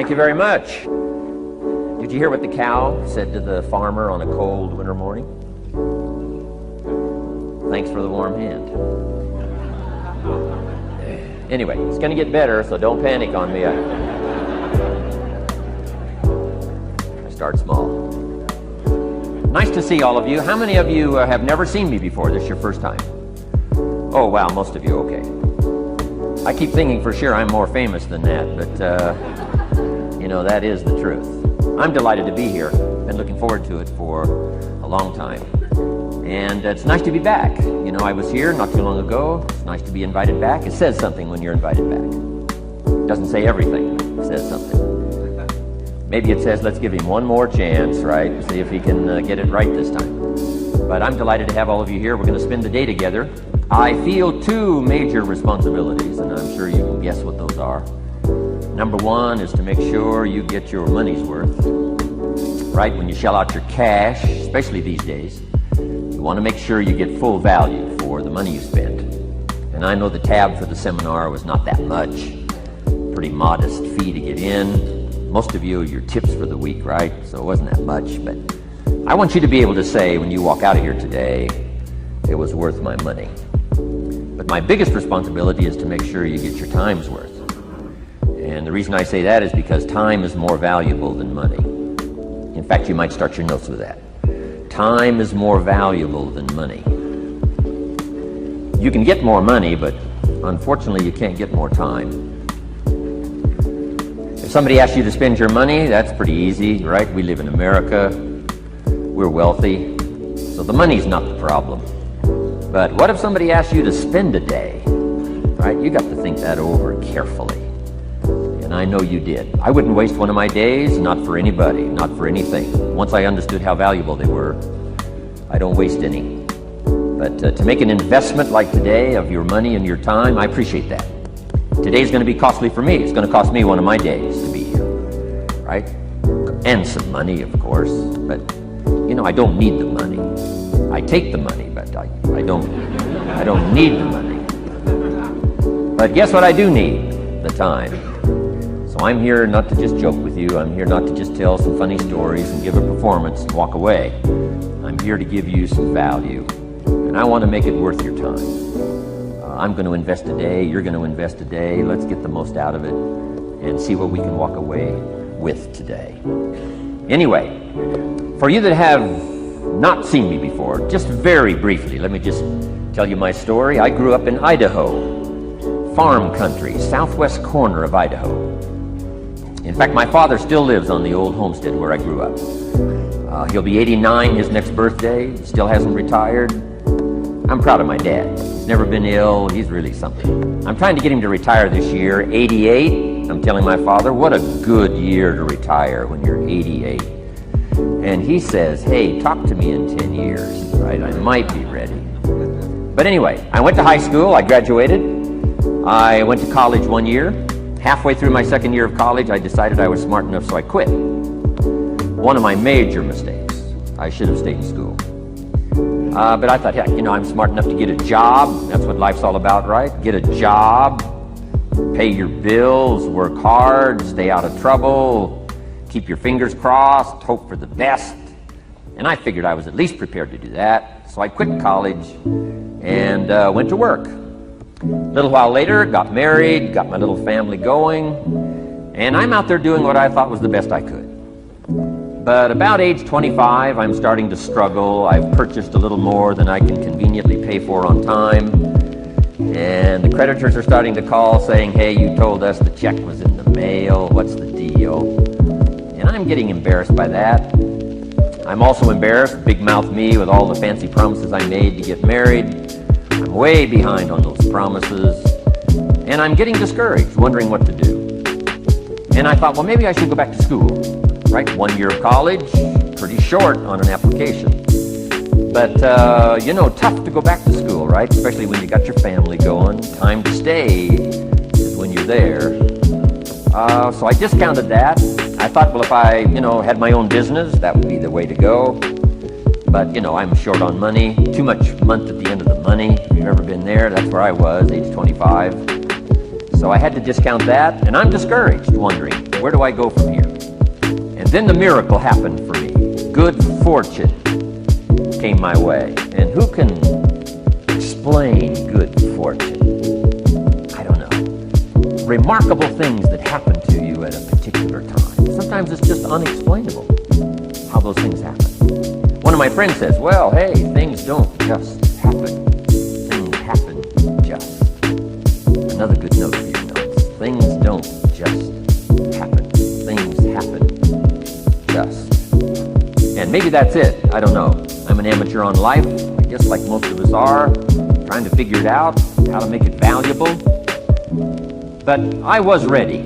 Thank you very much. Did you hear what the cow said to the farmer on a cold winter morning? Thanks for the warm hand. Anyway, it's going to get better, so don't panic on me. I start small. Nice to see all of you. How many of you have never seen me before? This is your first time? Oh, wow, most of you, okay. I keep thinking for sure I'm more famous than that, but, you know, that is the truth. I'm delighted to be here. Been looking forward to it for a long time. And it's nice to be back. You know, I was here not too long ago. It's nice to be invited back. It says something when you're invited back. It doesn't say everything, but it says something. Maybe it says, let's give him one more chance, right? See if he can get it right this time. But I'm delighted to have all of you here. We're going to spend the day together. I feel two major responsibilities, and I'm sure you can guess what those are. Number one is to make sure you get your money's worth, right? When you shell out your cash, especially these days, you want to make sure you get full value for the money you spent. And I know the tab for the seminar was not that much. Pretty modest fee to get in. Most of you, your tips for the week, right? So it wasn't that much, but I want you to be able to say when you walk out of here today, it was worth my money. But my biggest responsibility is to make sure you get your time's worth. And the reason I say that is because time is more valuable than money. In fact, you might start your notes with that. Time is more valuable than money. You can get more money, but unfortunately you can't get more time. If somebody asks you to spend your money, that's pretty easy, right? We live in America. We're wealthy. So the money's not the problem. But what if somebody asks you to spend a day, right? You got to think that over carefully. And I know you did. I wouldn't waste one of my days, not for anybody, not for anything. Once I understood how valuable they were, I don't waste any. But to make an investment like today of your money and your time, I appreciate that. Today's going to be costly for me. It's going to cost me one of my days to be here, right? And some money, of course. But, you know, I don't need the money. I take the money, but I don't need the money. But guess what I do need? The time. So I'm here not to just joke with you. I'm here not to just tell some funny stories and give a performance and walk away. I'm here to give you some value. And I want to make it worth your time. I'm going to invest a day. You're going to invest a day. Let's get the most out of it and see what we can walk away with today. Anyway, for you that have not seen me before, just very briefly, let me just tell you my story. I grew up in Idaho, farm country, southwest corner of Idaho. In fact, my father still lives on the old homestead where I grew up. He'll be 89 his next birthday, still hasn't retired. I'm proud of my dad. He's never been ill. He's really something. I'm trying to get him to retire this year, 88. I'm telling my father, what a good year to retire when you're 88. And he says, hey, talk to me in 10 years, right? I might be ready. But anyway, I went to high school. I graduated. I went to college 1 year. Halfway through my second year of college, I decided I was smart enough, so I quit. One of my major mistakes. I should have stayed in school. But I thought, heck, you know, I'm smart enough to get a job. That's what life's all about, right? Get a job, pay your bills, work hard, stay out of trouble, keep your fingers crossed, hope for the best. And I figured I was at least prepared to do that. So I quit college and went to work. A little while later, got married, got my little family going, and I'm out there doing what I thought was the best I could. But about age 25, I'm starting to struggle. I've purchased a little more than I can conveniently pay for on time. And the creditors are starting to call saying, hey, you told us the check was in the mail. What's the deal? And I'm getting embarrassed by that. I'm also embarrassed, big mouth me, with all the fancy promises I made to get married. I'm way behind on those promises. And I'm getting discouraged, wondering what to do. And I thought, well, maybe I should go back to school. Right, 1 year of college, pretty short on an application. But, you know, tough to go back to school, right? Especially when you got your family going. Time to stay is when you're there. So I discounted that. I thought, well, if I, you know, had my own business, that would be the way to go. But, you know, I'm short on money. Too much month at the end of the money. If you've ever been there, that's where I was, age 25. So I had to discount that, and I'm discouraged, wondering, where do I go from here? And then the miracle happened for me. Good fortune came my way. And who can explain good fortune? I don't know. Remarkable things that happen to you at a particular time. Sometimes it's just unexplainable how those things happen. One of my friends says, well, hey, things don't just happen. Things happen just. Another good note for your notes. Things don't just happen. Things happen just. And maybe that's it. I don't know. I'm an amateur on life, I guess like most of us are, trying to figure it out, how to make it valuable. But I was ready.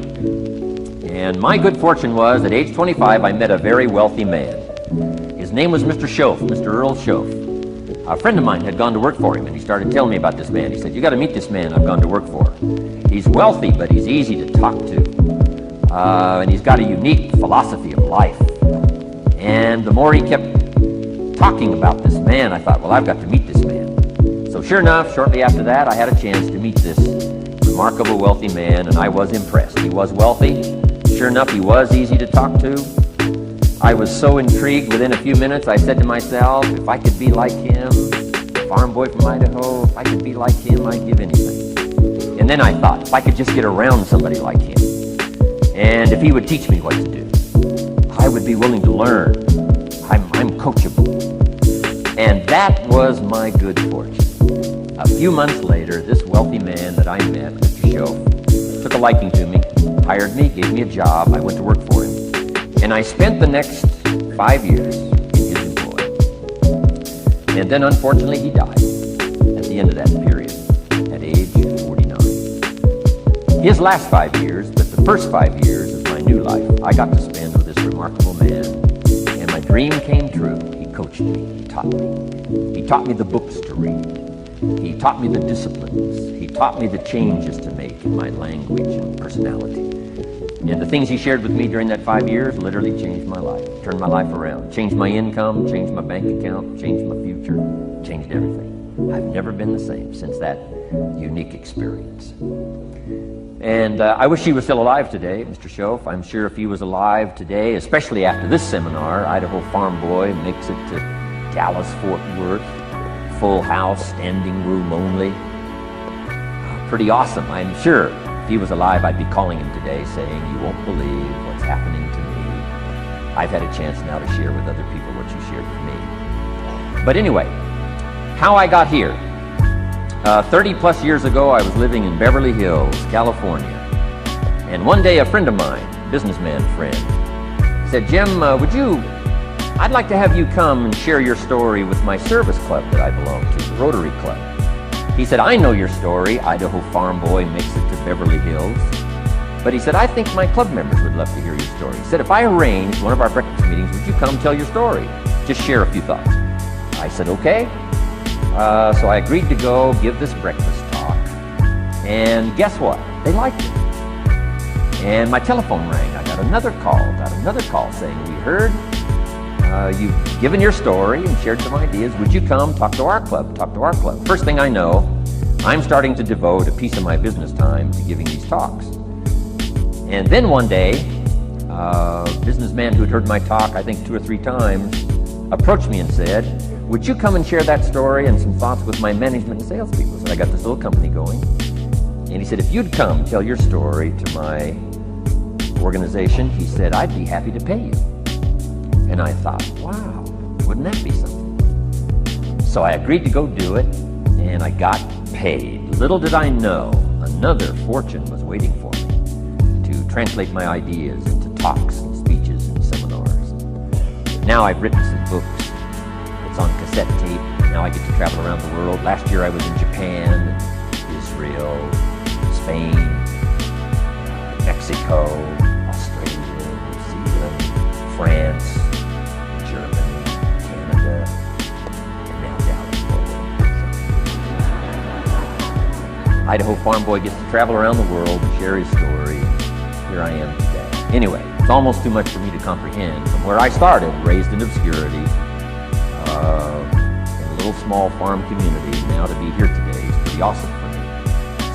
And my good fortune was, at age 25, I met a very wealthy man. His name was Mr. Schoaf, Mr. Earl Schoaf. A friend of mine had gone to work for him, and he started telling me about this man. He said, you got to meet this man I've gone to work for. He's wealthy, but he's easy to talk to. And he's got a unique philosophy of life. And the more he kept talking about this man, I thought, well, I've got to meet this man. So sure enough, shortly after that, I had a chance to meet this remarkable wealthy man, and I was impressed. He was wealthy. Sure enough, he was easy to talk to. I was so intrigued, within a few minutes, I said to myself, if I could be like him, farm boy from Idaho, if I could be like him, I'd give anything. And then I thought, if I could just get around somebody like him, and if he would teach me what to do, I would be willing to learn. I'm coachable. And that was my good fortune. A few months later, this wealthy man that I met, Mr. Schoaf, took a liking to me, hired me, gave me a job. I went to work for him. And I spent the next 5 years in his employ. And then, unfortunately, he died at the end of that period, at age 49. His last 5 years, but the first 5 years of my new life, I got to spend with this remarkable man. And my dream came true. He coached me. He taught me. He taught me the books to read. He taught me the disciplines. He taught me the changes to make in my language and personality. And the things he shared with me during that 5 years literally changed my life, turned my life around, changed my income, changed my bank account, changed my future, changed everything. I've never been the same since that unique experience. And I wish he was still alive today, Mr. Schoaf. I'm sure if he was alive today, especially after this seminar, Idaho Farm Boy makes it to Dallas-Fort Worth, full house, standing room only. Pretty awesome, I'm sure. If he was alive, I'd be calling him today saying, you won't believe what's happening to me. I've had a chance now to share with other people what you shared with me. But anyway, how I got here. 30 plus years ago, I was living in Beverly Hills, California. And one day, a friend of mine, businessman friend, said, Jim, I'd like to have you come and share your story with my service club that I belong to, the Rotary Club. He said, I know your story, Idaho Farm Boy makes it to Beverly Hills. But he said, I think my club members would love to hear your story. He said, if I arranged one of our breakfast meetings, would you come tell your story? Just share a few thoughts. I said, okay. So I agreed to go give this breakfast talk. And guess what? They liked it. And my telephone rang. I got another call saying, we heard you've given your story and shared some ideas. Would you come talk to our club? First thing I know, I'm starting to devote a piece of my business time to giving these talks. And then one day, a businessman who'd heard my talk, I think 2 or 3 times, approached me and said, would you come and share that story and some thoughts with my management and salespeople? So I got this little company going. And he said, if you'd come tell your story to my organization, he said, I'd be happy to pay you. And I thought, wow, wouldn't that be something? So I agreed to go do it, and I got paid. Little did I know, another fortune was waiting for me to translate my ideas into talks and speeches and seminars. Now I've written some books. It's on cassette tape. Now I get to travel around the world. Last year I was in Japan, Israel, Spain, Mexico, Australia, New Zealand, France, Germany, Canada, and now Dallas. Idaho Farm Boy gets to travel around the world and share his story. Here I am today. Anyway, it's almost too much for me to comprehend. From where I started, raised in obscurity, in a little small farm community, now to be here today is pretty awesome for me.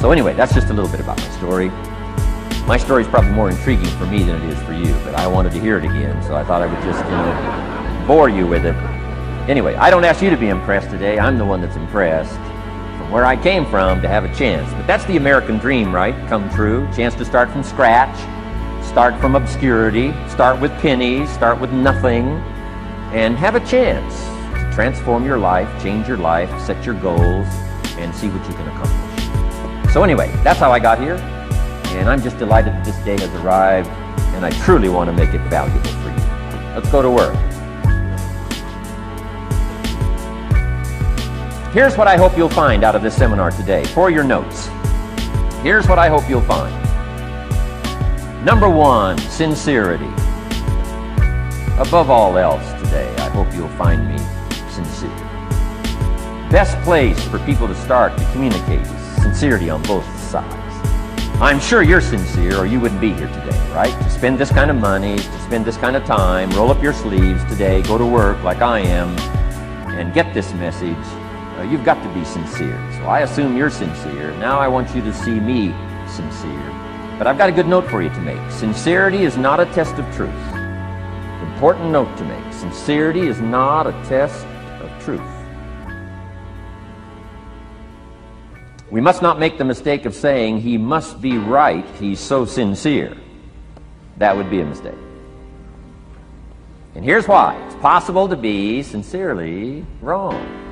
So anyway, that's just a little bit about my story. My story is probably more intriguing for me than it is for you, but I wanted to hear it again, so I thought I would just, bore you with it. Anyway, I don't ask you to be impressed today. I'm the one that's impressed from where I came from to have a chance. But that's the American dream, right? Come true. Chance to start from scratch, start from obscurity, start with pennies, start with nothing, and have a chance to transform your life, change your life, set your goals, and see what you can accomplish. So anyway, that's how I got here, and I'm just delighted that this day has arrived, and I truly want to make it valuable for you. Let's go to work. Here's what I hope you'll find out of this seminar today. For your notes, here's what I hope you'll find. Number one, sincerity. Above all else today, I hope you'll find me sincere. Best place for people to start to communicate is sincerity on both sides. I'm sure you're sincere or you wouldn't be here today, right? To spend this kind of money, to spend this kind of time, roll up your sleeves today, go to work like I am, and get this message. You've got to be sincere. So I assume you're sincere. Now I want you to see me sincere. But I've got a good note for you to make. Sincerity is not a test of truth. Important note to make. Sincerity is not a test of truth. We must not make the mistake of saying he must be right, he's so sincere. That would be a mistake. And here's why. It's possible to be sincerely wrong.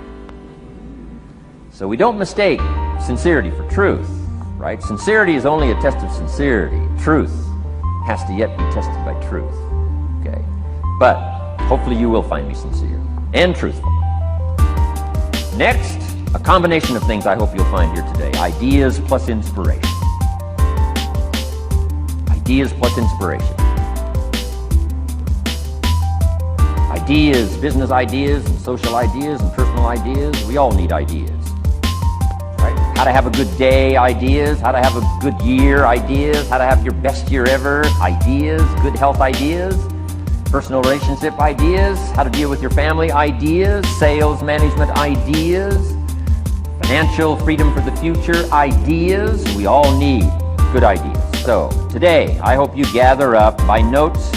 So we don't mistake sincerity for truth, right? Sincerity is only a test of sincerity. Truth has to yet be tested by truth, okay? But hopefully you will find me sincere and truthful. Next, a combination of things I hope you'll find here today. Ideas plus inspiration. Ideas plus inspiration. Ideas, business ideas, and social ideas, and personal ideas. We all need ideas. How to have a good day ideas, how to have a good year ideas, how to have your best year ever ideas, good health ideas, personal relationship ideas, how to deal with your family ideas, sales management ideas, financial freedom for the future ideas. We all need good ideas. So today, I hope you gather up by notes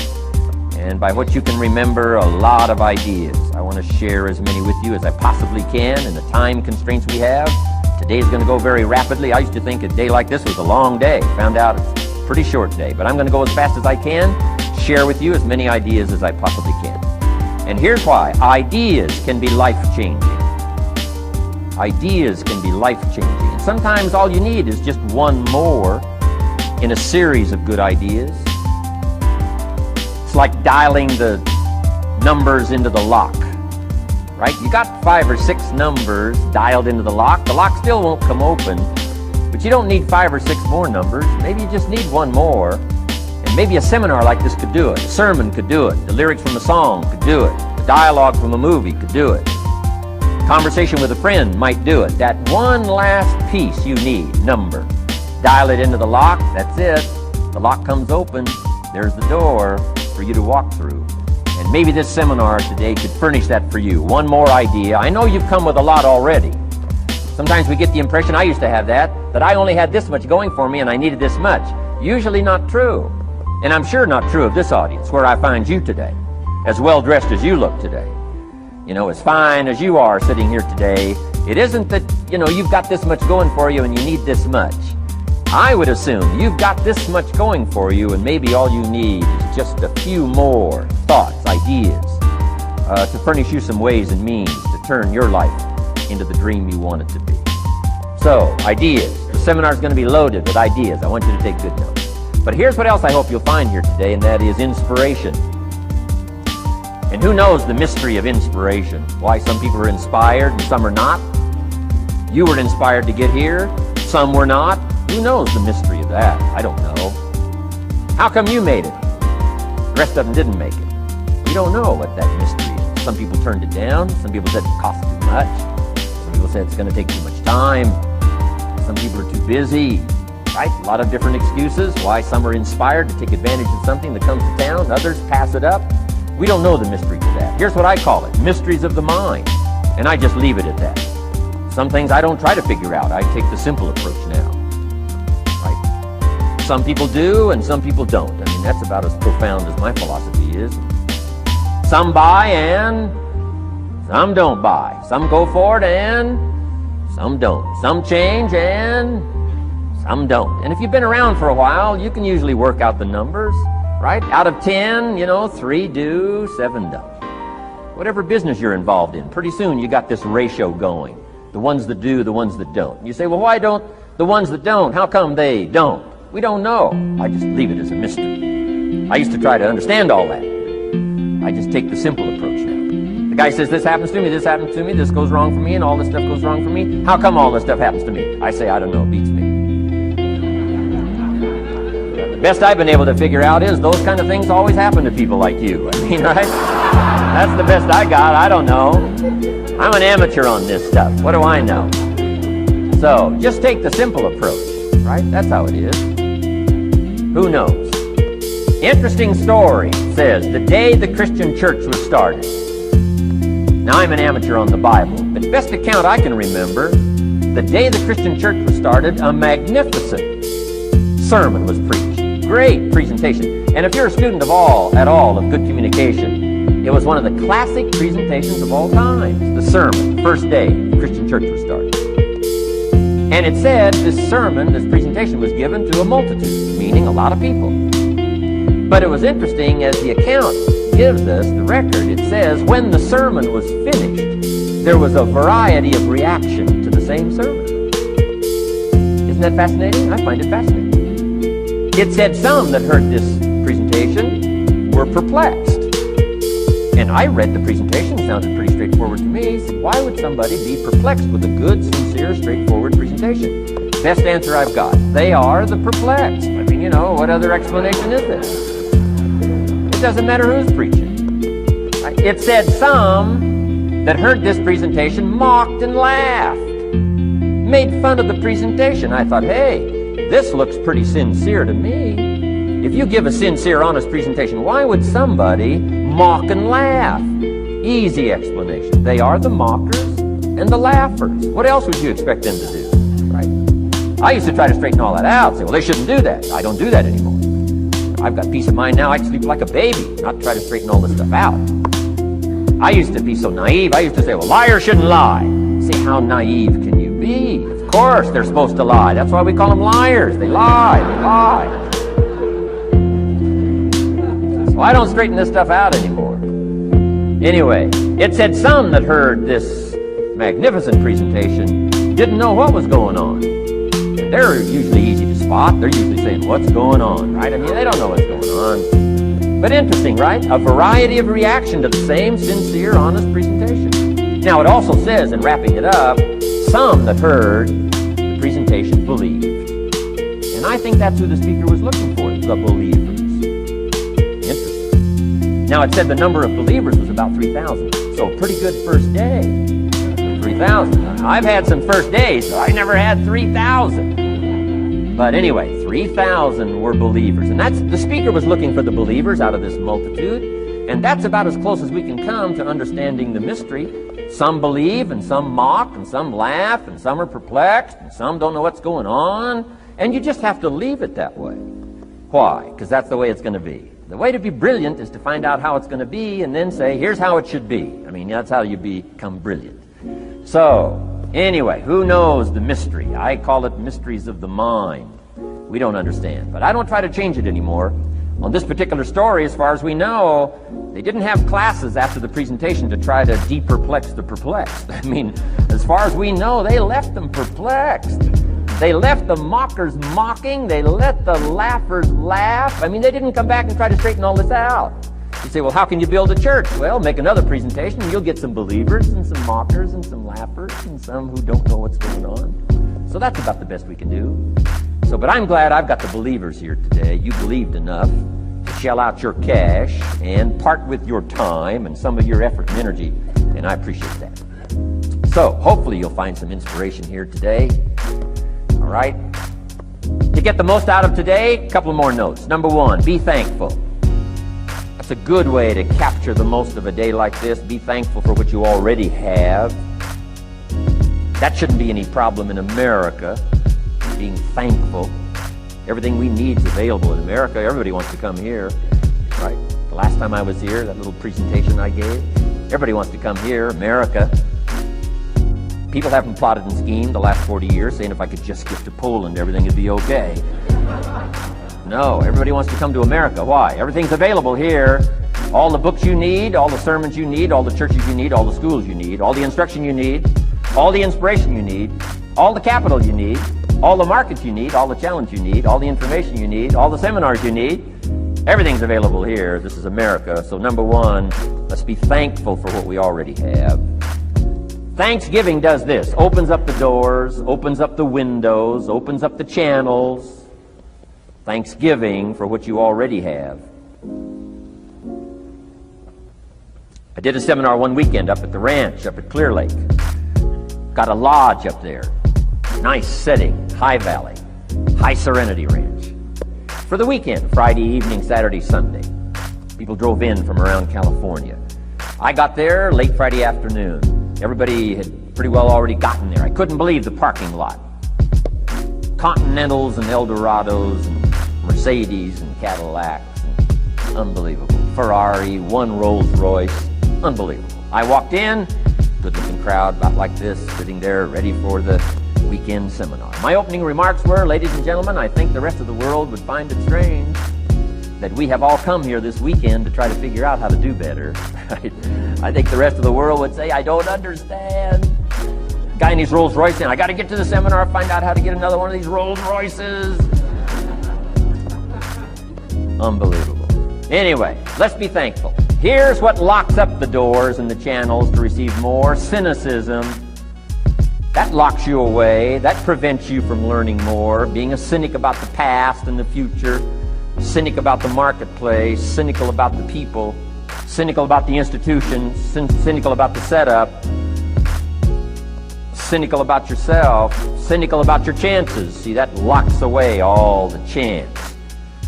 and by what you can remember a lot of ideas. I want to share as many with you as I possibly can in the time constraints we have. Today's going to go very rapidly. I used to think a day like this was a long day. Found out it's a pretty short day. But I'm going to go as fast as I can, share with you as many ideas as I possibly can. And here's why. Ideas can be life-changing. Ideas can be life-changing. And sometimes all you need is just one more in a series of good ideas. It's like dialing the numbers into the lock. Right? You got 5 or 6 numbers dialed into the lock. The lock still won't come open, but you don't need 5 or 6 more numbers. Maybe you just need one more. And maybe a seminar like this could do it. A sermon could do it. The lyrics from a song could do it. The dialogue from a movie could do it. Conversation with a friend might do it. That one last piece you need, number. Dial it into the lock, that's it. The lock comes open, there's the door for you to walk through. And maybe this seminar today could furnish that for you. One more idea. I know you've come with a lot already. Sometimes we get the impression, I used to have that I only had this much going for me and I needed this much. Usually not true. And I'm sure not true of this audience, where I find you today, as well dressed as you look today. As fine as you are sitting here today, it isn't that, you've got this much going for you and you need this much. I would assume you've got this much going for you and maybe all you need is just a few more thoughts, ideas, to furnish you some ways and means to turn your life into the dream you want it to be. So, ideas. The seminar is going to be loaded with ideas. I want you to take good notes. But here's what else I hope you'll find here today, and that is inspiration. And who knows the mystery of inspiration? Why some people are inspired and some are not? You were inspired to get here, some were not. Who knows the mystery of that? I don't know. How come you made it? The rest of them didn't make it. We don't know what that mystery is. Some people turned it down. Some people said it cost too much. Some people said it's going to take too much time. Some people are too busy. Right? A lot of different excuses why some are inspired to take advantage of something that comes to town. Others pass it up. We don't know the mystery to that. Here's what I call it. Mysteries of the mind. And I just leave it at that. Some things I don't try to figure out. I take the simple approach now. some people do and some people don't. I mean, that's about as profound as my philosophy is. Some buy and some don't buy. Some go for it and some don't. Some change and some don't. And if you've been around for a while, you can usually work out the numbers, right? Out of 10, 3 do, 7 don't. Whatever business you're involved in, pretty soon you got this ratio going. The ones that do, the ones that don't. You say, well, why don't the ones that don't, how come they don't? We don't know. I just leave it as a mystery. I used to try to understand all that. I just take the simple approach now. The guy says, this happens to me, this happens to me, this goes wrong for me, and all this stuff goes wrong for me. How come all this stuff happens to me? I say, I don't know, it beats me. The best I've been able to figure out is those kind of things always happen to people like you. I mean, right? That's the best I got. I don't know. I'm an amateur on this stuff. What do I know? So, just take the simple approach, right? That's how it is. Who knows? Interesting story says, the day the Christian church was started. Now, I'm an amateur on the Bible, but best account I can remember, the day the Christian church was started, a magnificent sermon was preached. Great presentation. And if you're a student at all of good communication, it was one of the classic presentations of all times. The sermon, first day the Christian church was started. And it said this sermon, this presentation was given to a multitude, meaning a lot of people. But it was interesting, as the account gives us, the record, it says, when the sermon was finished, there was a variety of reaction to the same sermon. Isn't that fascinating? I find it fascinating. It said some that heard this presentation were perplexed. And I read the presentation, sounded pretty straightforward to me. Said, why would somebody be perplexed with a good, sincere, straightforward presentation? Best answer I've got. They are the perplexed. I mean, what other explanation is there? It doesn't matter who's preaching. It said some that heard this presentation mocked and laughed, made fun of the presentation. I thought, hey, this looks pretty sincere to me. If you give a sincere, honest presentation, why would somebody mock and laugh? Easy explanation. They are the mockers and the laughers. What else would you expect them to do, right? I used to try to straighten all that out. Say, well, they shouldn't do that. I don't do that anymore. I've got peace of mind now. I can sleep like a baby, not try to straighten all this stuff out. I used to be so naive. I used to say, well, liars shouldn't lie. See, how naive can you be? Of course they're supposed to lie. That's why we call them liars. They lie. They lie. So I don't straighten this stuff out anymore. Anyway, it said some that heard this magnificent presentation didn't know what was going on. And they're usually easy to spot. They're usually saying, what's going on, right? I mean, they don't know what's going on. But interesting, right? A variety of reaction to the same sincere, honest presentation. Now, it also says, in wrapping it up, some that heard the presentation believed. And I think that's who the speaker was looking for, the believers. Now, it said the number of believers was about 3,000. So, pretty good first day. 3,000. I've had some first days, so I never had 3,000. But anyway, 3,000 were believers. And that's the speaker was looking for the believers out of this multitude. And that's about as close as we can come to understanding the mystery. Some believe, and some mock, and some laugh, and some are perplexed, and some don't know what's going on. And you just have to leave it that way. Why? Because that's the way it's going to be. The way to be brilliant is to find out how it's going to be and then say, here's how it should be. I mean, that's how you become brilliant. So, anyway, who knows the mystery? I call it mysteries of the mind. We don't understand. But I don't try to change it anymore. On this particular story, as far as we know, they didn't have classes after the presentation to try to de-perplex the perplexed. I mean, as far as we know, they left them perplexed. They left the mockers mocking. They let the laughers laugh. I mean, they didn't come back and try to straighten all this out. You say, well, how can you build a church? Well, make another presentation and you'll get some believers and some mockers and some laughers and some who don't know what's going on. So that's about the best we can do. So, but I'm glad I've got the believers here today. You believed enough to shell out your cash and part with your time and some of your effort and energy, and I appreciate that. So, hopefully you'll find some inspiration here today. All right? To get the most out of today, a couple more notes. Number one, be thankful. That's a good way to capture the most of a day like this. Be thankful for what you already have. That shouldn't be any problem in America, being thankful. Everything we need is available in America. Everybody wants to come here, right? The last time I was here, that little presentation I gave, everybody wants to come here, America. People haven't plotted and schemed the last 40 years saying if I could just get to Poland, everything would be okay. No, everybody wants to come to America. Why? Everything's available here. All the books you need, all the sermons you need, all the churches you need, all the schools you need, all the instruction you need, all the inspiration you need, all the capital you need, all the markets you need, all the challenge you need, all the information you need, all the seminars you need. Everything's available here. This is America. So number one, let's be thankful for what we already have. Thanksgiving does this. Opens up the doors, opens up the windows, opens up the channels. Thanksgiving for what you already have. I did a seminar one weekend up at the ranch, up at Clear Lake. Got a lodge up there. Nice setting, high valley, high serenity ranch. For the weekend, Friday evening, Saturday, Sunday. People drove in from around California. I got there late Friday afternoon. Everybody had pretty well already gotten there. I couldn't believe the parking lot. Continentals and Eldorados and Mercedes and Cadillacs. And unbelievable. Ferrari, one Rolls Royce. Unbelievable. I walked in, good-looking crowd about like this, sitting there ready for the weekend seminar. My opening remarks were, ladies and gentlemen, I think the rest of the world would find it strange that we have all come here this weekend to try to figure out how to do better. I think the rest of the world would say, I don't understand. Guy in his Rolls Royce saying, I got to get to the seminar, find out how to get another one of these Rolls Royces. Unbelievable. Anyway, let's be thankful. Here's what locks up the doors and the channels to receive more: cynicism. That locks you away. That prevents you from learning more. Being a cynic about the past and the future. Cynic about the marketplace. Cynical about the people. Cynical about the institutions. Cynical about the setup. Cynical about yourself. Cynical about your chances. See, that locks away all the chance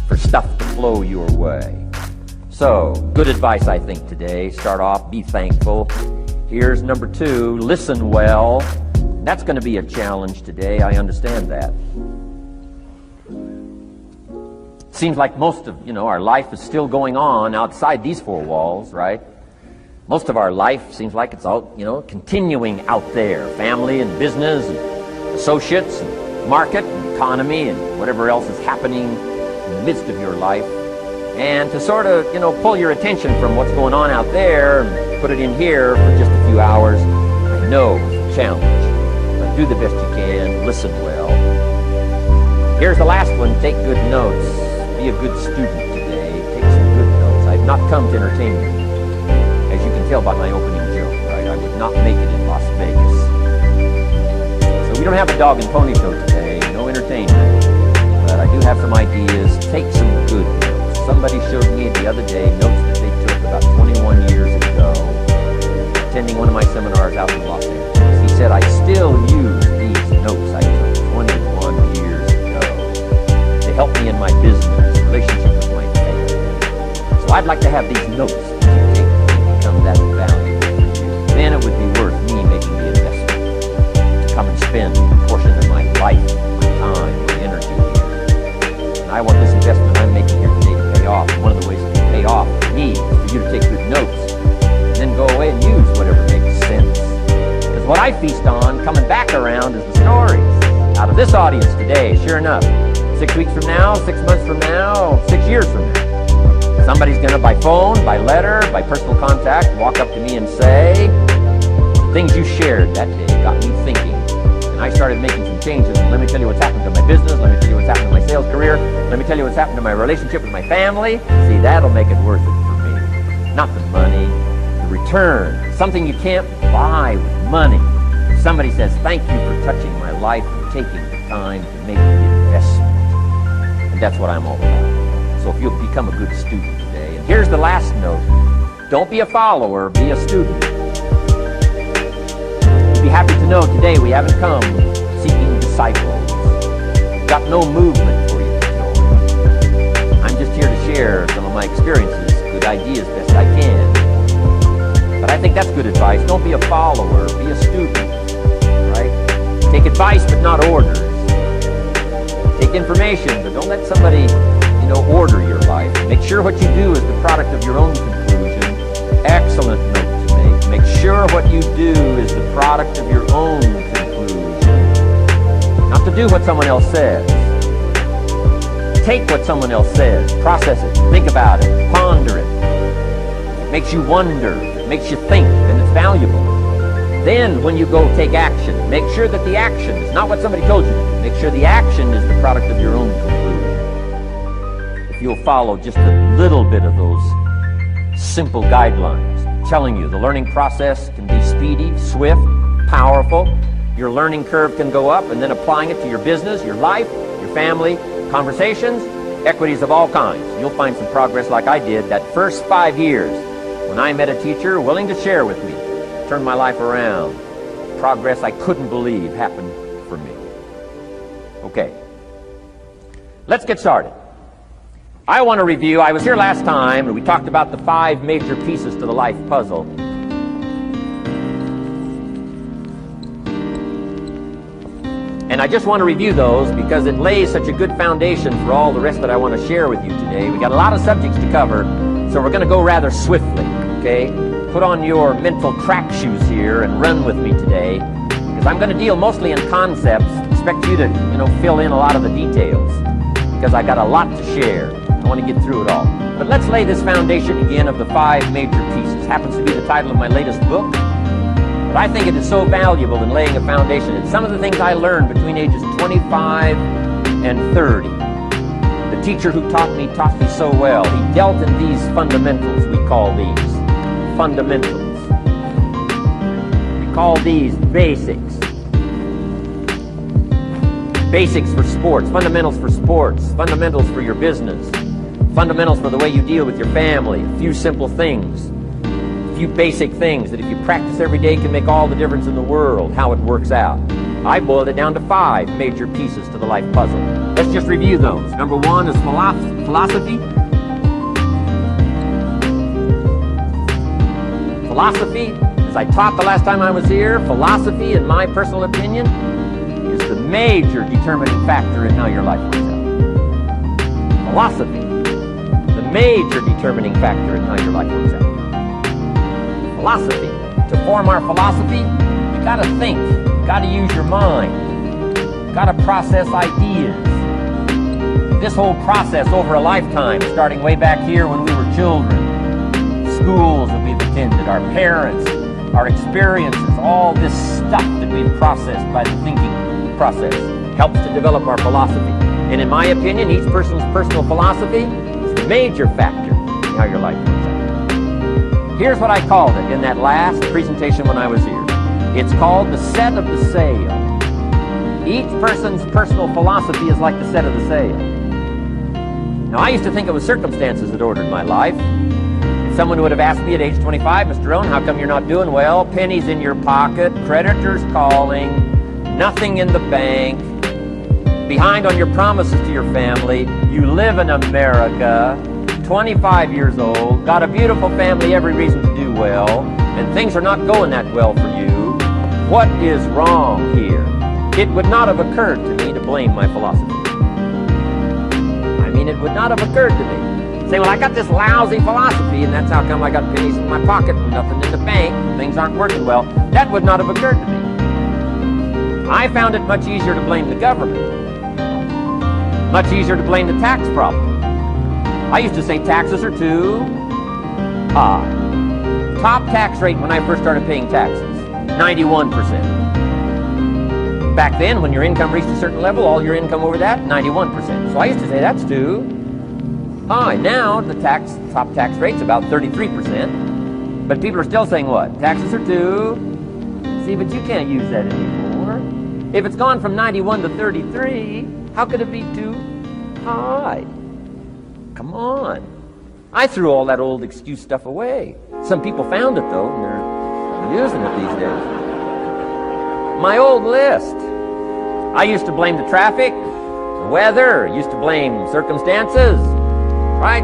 for stuff to flow your way. So, good advice, I think, today. Start off, be thankful. Here's number two, listen well. That's going to be a challenge today. I understand that. Seems like most of, our life is still going on outside these four walls, right? Most of our life seems like it's all, continuing out there. Family and business and associates and market and economy and whatever else is happening in the midst of your life. And to sort of, pull your attention from what's going on out there and put it in here for just a few hours, I know it's a challenge. But do the best you can, listen well. Here's the last one, take good notes. Be a good student today, take some good notes. I've not come to entertain you. As you can tell by my opening joke, right? I would not make it in Las Vegas. So we don't have a dog and pony show today, no entertainment. But I do have some ideas. Take some good notes. Somebody showed me the other day notes that they took about 21 years ago, attending one of my seminars out in Los Angeles. He said, I still use these notes I took 21 years ago to help me in my business, relationship with my family. So I'd like to have these notes that you take to become that valuable for you. Then it would be worth me making the investment to come and spend a portion of my life, my time, my energy here. And I want this investment I'm making here today to pay off. And one of the ways it can pay off for me is for you to take good notes and then go away and use whatever makes sense. Because what I feast on coming back around is the stories out of this audience today. Sure enough, 6 weeks from now, 6 months from now, 6 years from now, somebody's going to, by phone, by letter, by personal contact, walk up to me and say, things you shared that day got me thinking. And I started making some changes. And let me tell you what's happened to my business. Let me tell you what's happened to my sales career. Let me tell you what's happened to my relationship with my family. See, that'll make it worth it for me. Not the money, the return. Something you can't buy with money. If somebody says, thank you for touching my life and taking the time to make the investment. And that's what I'm all about. So if you'll become a good student today. And here's the last note. Don't be a follower, be a student. You'd be happy to know today we haven't come seeking disciples. We've got no movement for you to join. I'm just here to share some of my experiences, good ideas best I can. But I think that's good advice. Don't be a follower, be a student, right? Take advice but not orders. Take Take information, but don't let somebody, order your life. Make sure what you do is the product of your own conclusion. Excellent note to make. Make sure what you do is the product of your own conclusion. Not to do what someone else says. Take what someone else says, process it, think about it, ponder it. It makes you wonder, it makes you think, and it's valuable. Then, when you go take action, make sure that the action is not what somebody told you to do. Make sure the action is the product of your own conclusion. If you'll follow just a little bit of those simple guidelines, I'm telling you, the learning process can be speedy, swift, powerful. Your learning curve can go up, and then applying it to your business, your life, your family, conversations, equities of all kinds. You'll find some progress like I did that first 5 years when I met a teacher willing to share with me, turn my life around. Progress I couldn't believe happened for me. Okay, let's get started. I want to review, I was here last time and we talked about the 5 major pieces to the life puzzle. And I just want to review those because it lays such a good foundation for all the rest that I want to share with you today. We got a lot of subjects to cover, so we're going to go rather swiftly, okay? Put on your mental track shoes here and run with me today, because I'm going to deal mostly in concepts. Expect you to, fill in a lot of the details, because I got a lot to share. I want to get through it all. But let's lay this foundation again of the 5 major pieces. Happens to be the title of my latest book. But I think it is so valuable in laying a foundation. It's some of the things I learned between ages 25 and 30. The teacher who taught me so well. He dealt in these fundamentals, we call these. Fundamentals. We call these basics. Basics for sports, fundamentals for sports, fundamentals for your business, fundamentals for the way you deal with your family, a few simple things. Few basic things that if you practice every day can make all the difference in the world, how it works out. I boiled it down to 5 major pieces to the life puzzle. Let's just review those. Number 1 is philosophy. Philosophy, as I taught the last time I was here, philosophy, in my personal opinion, is the major determining factor in how your life works out. Philosophy, the major determining factor in how your life works out. Philosophy. To form our philosophy, you got to think, you got to use your mind, you got to process ideas. This whole process over a lifetime, starting way back here when we were children, schools that we've attended, our parents, our experiences, all this stuff that we've processed by the thinking process helps to develop our philosophy. And in my opinion, each person's personal philosophy is a major factor in how your life works out. Here's what I called it in that last presentation when I was here. It's called the set of the sail. Each person's personal philosophy is like the set of the sail. Now, I used to think it was circumstances that ordered my life. If someone would have asked me at age 25, Mr. Rohn, how come you're not doing well? Pennies in your pocket, creditors calling, nothing in the bank, behind on your promises to your family, you live in America, 25 years old, got a beautiful family, every reason to do well, and things are not going that well for you. What is wrong here? It would not have occurred to me to blame my philosophy. I mean, it would not have occurred to me. Say, well, I got this lousy philosophy, and that's how come I got pennies in my pocket and nothing in the bank, and things aren't working well. That would not have occurred to me. I found it much easier to blame the government. Much easier to blame the tax problem. I used to say taxes are too high. Top tax rate when I first started paying taxes, 91%. Back then, when your income reached a certain level, all your income over that, 91%. So I used to say that's too high. Now, the top tax rate's about 33%. But people are still saying what? Taxes are too. See, but you can't use that anymore. If it's gone from 91 to 33, how could it be too high? Come on. I threw all that old excuse stuff away. Some people found it, though, and they're using it these days. My old list. I used to blame the traffic, the weather, used to blame circumstances, right?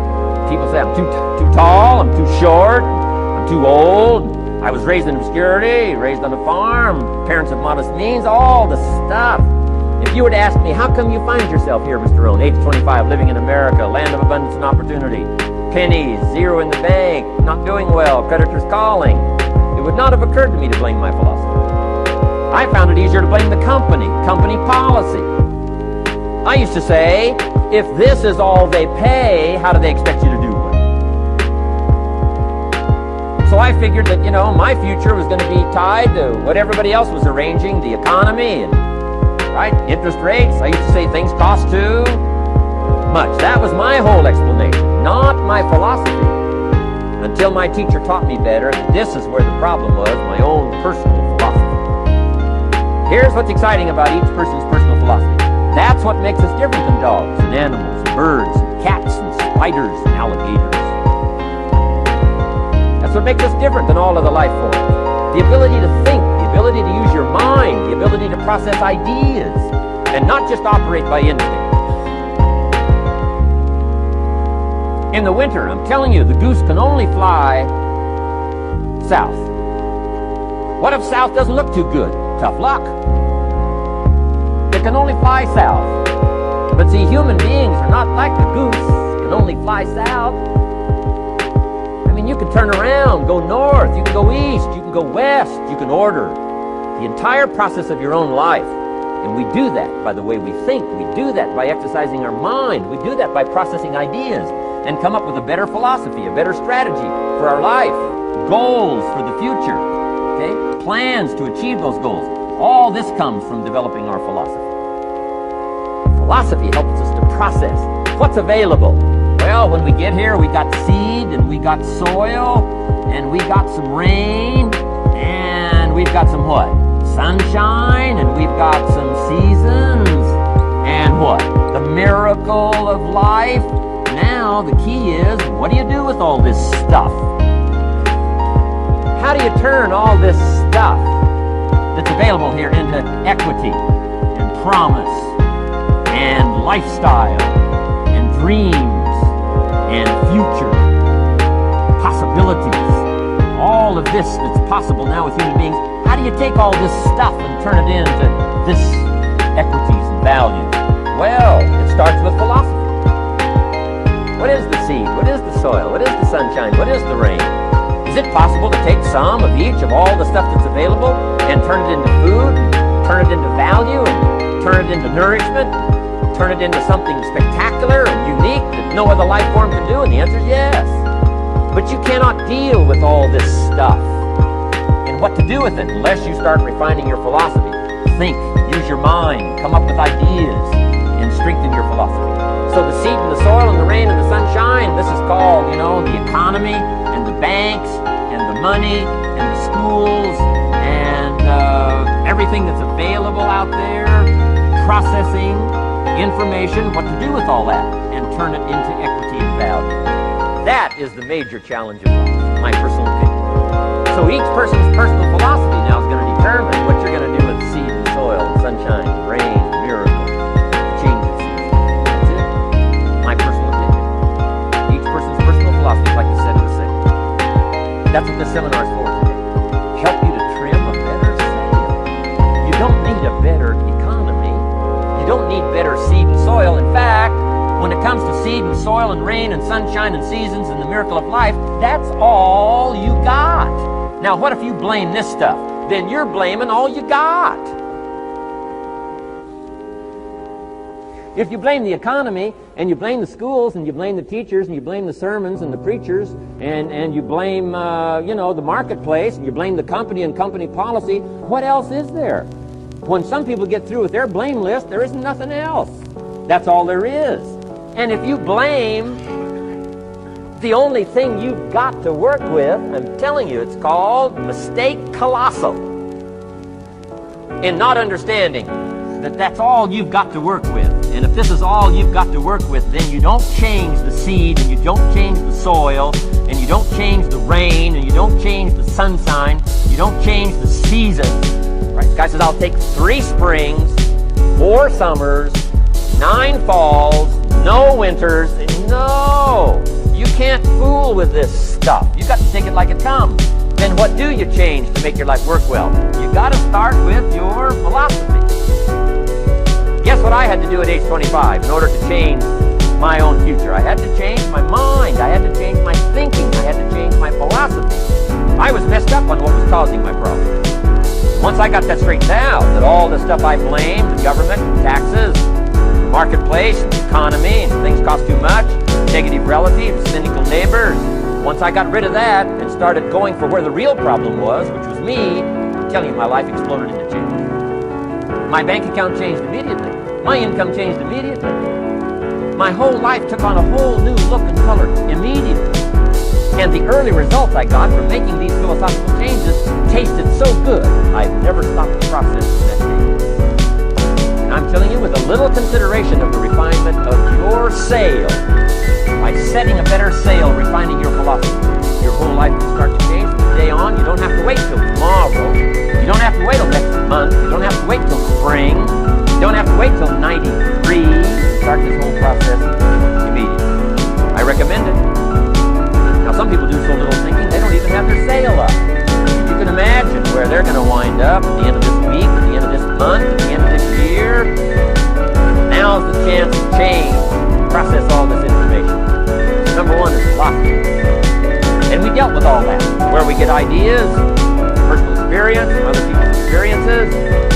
People say I'm too tall, I'm too short, I'm too old, I was raised in obscurity, raised on a farm, parents of modest means, all the stuff. If you were to ask me, how come you find yourself here, Mr. Rohn, age 25, living in America, land of abundance and opportunity, pennies, zero in the bank, not doing well, creditors calling, it would not have occurred to me to blame my philosophy. I found it easier to blame the company policy. I used to say, if this is all they pay, how do they expect you to do well? So I figured that, my future was going to be tied to what everybody else was arranging, the economy and interest rates. I used to say things cost too much. That was my whole explanation, not my philosophy. Until my teacher taught me better, and this is where the problem was, my own personal philosophy. Here's what's exciting about each person's personal philosophy. That's what makes us different than dogs and animals and birds and cats and spiders and alligators. That's what makes us different than all other life forms. The ability to think, the ability to use your mind, the ability to process ideas, and not just operate by instinct. In the winter, I'm telling you, the goose can only fly south. What if south doesn't look too good? Tough luck. It can only fly south. But see, human beings are not like the goose, can only fly south. You can turn around, go north, you can go east, you can go west, you can order the entire process of your own life. And we do that by the way we think. We do that by exercising our mind. We do that by processing ideas and come up with a better philosophy, a better strategy for our life, goals for the future, okay? Plans to achieve those goals. All this comes from developing our philosophy. Philosophy helps us to process what's available. Well, when we get here, we got seed, and we got soil, and we got some rain, and we've got some what? Sunshine, and we've got some seasons, and what? The miracle of life. Now, the key is, what do you do with all this stuff? How do you turn all this stuff that's available here into equity, and promise, and lifestyle, and dreams, and future possibilities, all of this that's possible now with human beings? How do you take all this stuff and turn it into this equities and values? Well, it starts with philosophy. What is the seed? What is the soil? What is the sunshine? What is the rain? Is it possible to take some of each of all the stuff that's available and turn it into food, and turn it into value, and turn it into nourishment, turn it into something spectacular and unique that no other life form can do? And the answer is yes. But you cannot deal with all this stuff and what to do with it unless you start refining your philosophy. Think, use your mind, come up with ideas, and strengthen your philosophy. So the seed and the soil and the rain and the sunshine, this is called, the economy and the banks and the money and the schools and everything that's available out there, processing information, what to do with all that, and turn it into equity and value. That is the major challenge of life, my personal opinion. So each person's personal philosophy now is going to determine what you're going to do with seed and soil and sunshine and rain and miracle, changes. That's it. My personal opinion. Each person's personal philosophy, like I said in the segment. That's what this seminar is for today. Help you to trim a better sail. You don't need a better economy. You don't need better seed and soil. In fact, when it comes to seed and soil and rain and sunshine and seasons and the miracle of life, that's all you got. Now, what if you blame this stuff? Then you're blaming all you got. If you blame the economy, and you blame the schools, and you blame the teachers, and you blame the sermons and the preachers, and you blame, the marketplace, and you blame the company and company policy, what else is there? When some people get through with their blame list, there isn't nothing else. That's all there is. And if you blame the only thing you've got to work with, I'm telling you, it's called mistake colossal. In not understanding that that's all you've got to work with. And if this is all you've got to work with, then you don't change the seed, and you don't change the soil, and you don't change the rain, and you don't change the sunshine, you don't change the seasons. Right? The guy says, I'll take 3 springs, 4 summers, 9 falls, no winters. No, you can't fool with this stuff. You got to take it like it comes. Then what do you change to make your life work well? You got to start with your philosophy. had to do at age 25 in order to change my own future? I had to change my mind. I had to change my thinking. I had to change my philosophy. I was messed up on what was causing my problem. Once I got that straightened out, that all the stuff I blamed, the government, taxes, the marketplace, the economy, and things cost too much, negative relatives, cynical neighbors, once I got rid of that and started going for where the real problem was, which was me, I'm telling you, my life exploded into change. My bank account changed immediately. My income changed immediately. My whole life took on a whole new look and color immediately. And the early results I got from making these philosophical changes tasted so good, I've never stopped the process from that day. And I'm telling you, with a little consideration of the refinement of your sail, by setting a better sail, refining your philosophy, your whole life can start to change from today on. You don't have to wait till tomorrow. You don't have to wait till next month. You don't have to wait till spring. You don't have to wait till 93 to start this whole process immediately. I recommend it. Now, some people do so little thinking, they don't even have their sail up. You can imagine where they're going to wind up at the end of this week, at the end of this month, at the end of this year. Now's the chance to change, process all this information. Number one is philosophy. And we dealt with all that, where we get ideas, personal experience, from other people's experiences.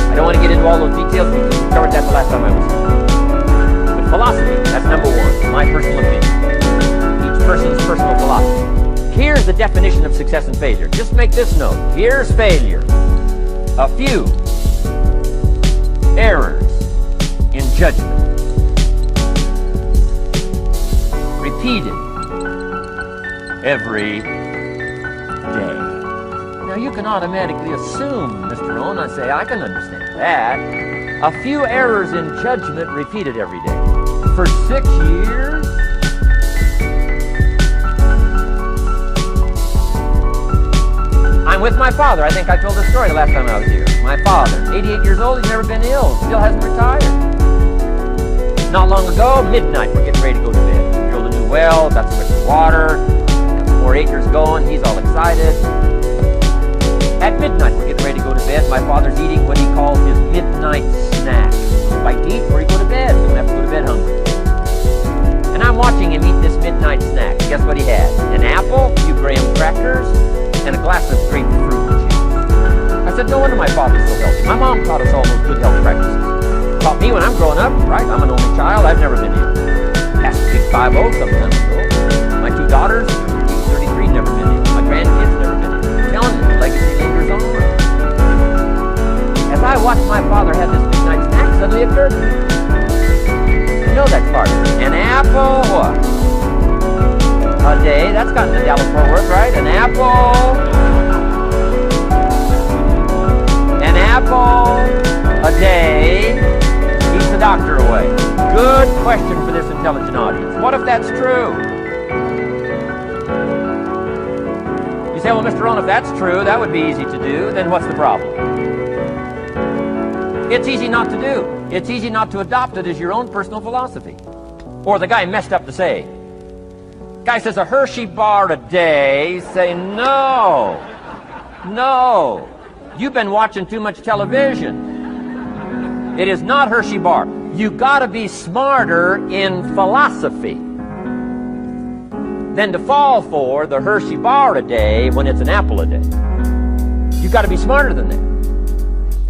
I don't want to get into all those details because we covered that the last time I was here. But philosophy, that's number one, my personal opinion. Person's personal philosophy. Here's the definition of success and failure. Just make this note. Here's failure. A few errors in judgment. Repeated every day. Now you can automatically assume, Mr. Rohn, I say, I can understand that. A few errors in judgment repeated every day. For 6 years? I'm with my father. I think I told this story the last time I was here. My father, 88 years old, he's never been ill, still hasn't retired. Not long ago, midnight, we're getting ready to go to bed. We drilled a new well, got some extra water, got some more acres going, he's all excited. At midnight, we're getting ready to go to bed. My father's eating what he calls his midnight snack. A bite to eat before he go to bed, so he don't have to go to bed hungry. And I'm watching him eat this midnight snack. Guess what he had? An apple, a few graham crackers, and a glass of grapefruit juice. I said, no wonder my father's so healthy. My mom taught us all those good health practices. Taught me when I'm growing up, right? I'm an only child. I've never been ill. Past a big 5-0 sometimes ago. My two daughters, 33, never been ill. My grandkids, never been ill. I'm telling you, the legacy lingers on. As I watched my father have this midnight snack, suddenly it occurred to me. You know that part. An apple, what? A day, that's gotten to Dallas-Fort Worth, right? An apple. An apple a day keeps the doctor away. Good question for this intelligent audience. What if that's true? You say, well, Mr. Rohn, if that's true, that would be easy to do. Then what's the problem? It's easy not to do. It's easy not to adopt it as your own personal philosophy. Or the guy messed up to say. Guy says a Hershey bar a day. Say no. No. You've been watching too much television. It is not Hershey bar. You got to be smarter in philosophy than to fall for the Hershey bar a day when it's an apple a day. You got to be smarter than that.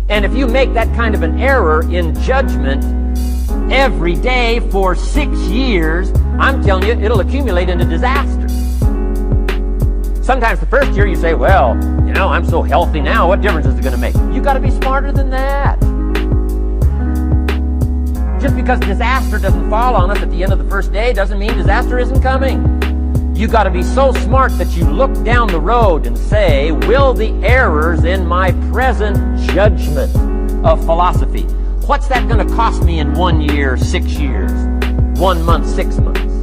And if you make that kind of an error in judgment every day for 6 years, I'm telling you, it'll accumulate into disaster. Sometimes the first year you say, well, you know, I'm so healthy now, what difference is it going to make? You got to be smarter than that. Just because disaster doesn't fall on us at the end of the first day doesn't mean disaster isn't coming. You got to be so smart that you look down the road and say, will the errors in my present judgment of philosophy, what's that going to cost me in 1 year, 6 years, 1 month, 6 months?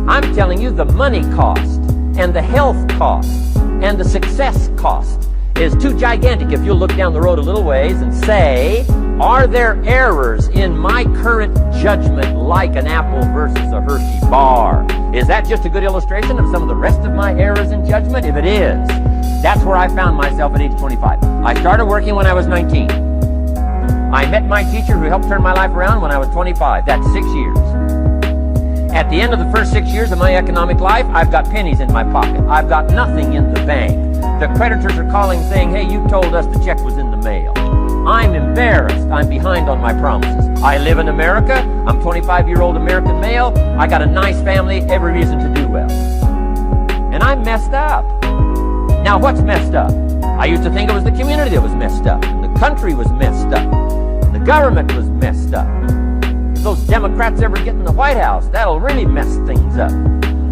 I'm telling you, the money cost and the health cost and the success cost is too gigantic if you look down the road a little ways and say, are there errors in my current judgment like an apple versus a Hershey bar? Is that just a good illustration of some of the rest of my errors in judgment? If it is, that's where I found myself at age 25. I started working when I was 19. I met my teacher who helped turn my life around when I was 25. That's 6 years. At the end of the first 6 years of my economic life, I've got pennies in my pocket. I've got nothing in the bank. The creditors are calling saying, hey, you told us the check was in the mail. I'm embarrassed. I'm behind on my promises. I live in America. I'm 25-year-old American male. I got a nice family, every reason to do well. And I'm messed up. Now, what's messed up? I used to think it was the community that was messed up, and the country was messed up, and the government was messed up. If those Democrats ever get in the White House, that'll really mess things up.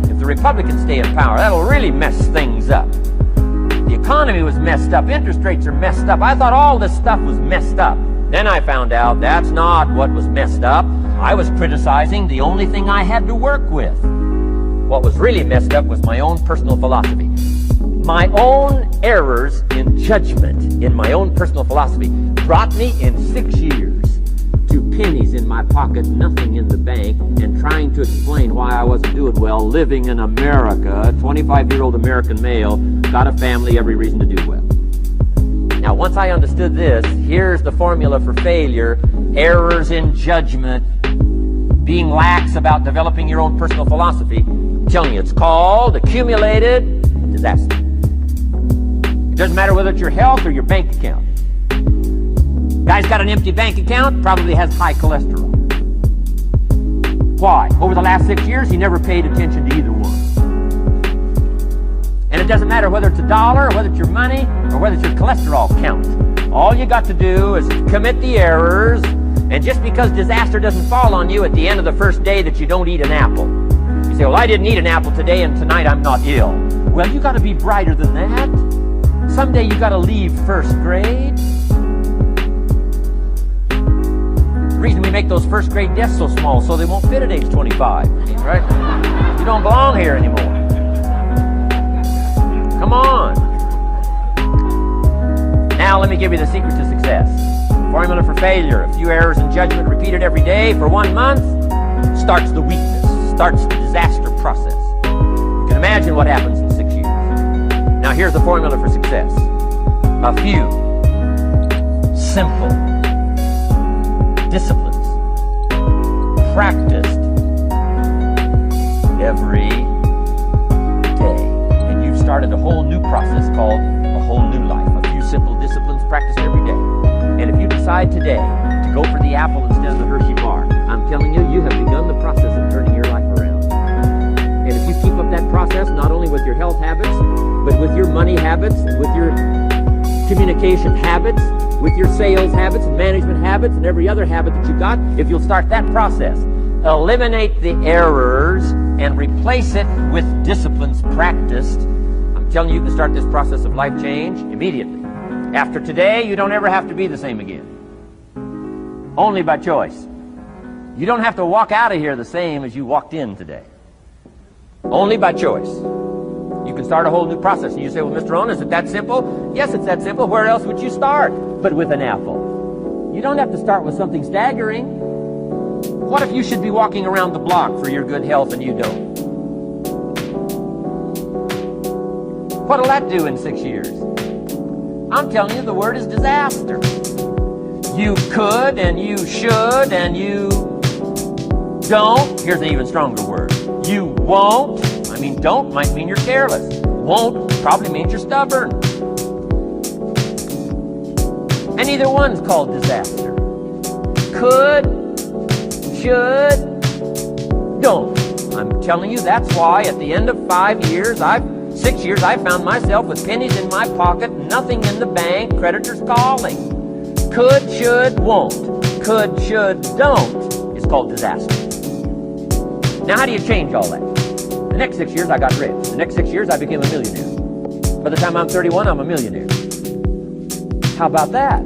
If the Republicans stay in power, that'll really mess things up. The economy was messed up. Interest rates are messed up. I thought all this stuff was messed up. Then I found out that's not what was messed up. I was criticizing the only thing I had to work with. What was really messed up was my own personal philosophy. My own errors in judgment in my own personal philosophy brought me in 6 years to pennies in my pocket, nothing in the bank, and trying to explain why I wasn't doing well living in America. A 25-year-old American male, got a family, every reason to do well. Now, once I understood this, here's the formula for failure: errors in judgment, being lax about developing your own personal philosophy. I'm telling you, it's called accumulated disaster. It doesn't matter whether it's your health or your bank account. Guy's got an empty bank account, probably has high cholesterol. Why? Over the last 6 years, he never paid attention to either one. And it doesn't matter whether it's a dollar, or whether it's your money, or whether it's your cholesterol count. All you got to do is commit the errors, and just because disaster doesn't fall on you at the end of the first day that you don't eat an apple. You say, well, I didn't eat an apple today, and tonight I'm not ill. Well, you got to be brighter than that. Someday you got to leave first grade. The reason we make those first grade desks so small so they won't fit at age 25, right? You don't belong here anymore. Come on. Now let me give you the secret to success. Formula for failure: a few errors in judgment repeated every day for 1 month starts the weakness, starts the disaster process. You can imagine what happens in 6 years. Now here's the formula for success: a few simple disciplines practiced every day. And you've started a whole new process called a whole new life. A few simple disciplines practiced every day. And if you decide today to go for the apple instead of the Hershey bar, I'm telling you, you have begun the process of turning your life around. And if you keep up that process, not only with your health habits, but with your money habits, and with your communication habits, with your sales habits and management habits and every other habit that you got, if you'll start that process, eliminate the errors and replace it with disciplines practiced, I'm telling you, you can start this process of life change immediately. After today, you don't ever have to be the same again. Only by choice. You don't have to walk out of here the same as you walked in today. Only by choice. You can start a whole new process. And you say, well, Mr. Rohn, is it that simple? Yes, it's that simple. Where else would you start but with an apple? You don't have to start with something staggering. What if you should be walking around the block for your good health and you don't? What'll that do in 6 years? I'm telling you, the word is disaster. You could and you should and you don't. Here's an even stronger word. You won't. I mean, don't might mean you're careless. Won't probably means you're stubborn. And either one's called disaster. Could, should, don't. I'm telling you, that's why at the end of 6 years, I found myself with pennies in my pocket, nothing in the bank, creditors calling. Could, should, won't. Could, should, don't is called disaster. Now, how do you change all that? The next 6 years, I got rich. The next 6 years, I became a millionaire. By the time I'm 31, I'm a millionaire. How about that?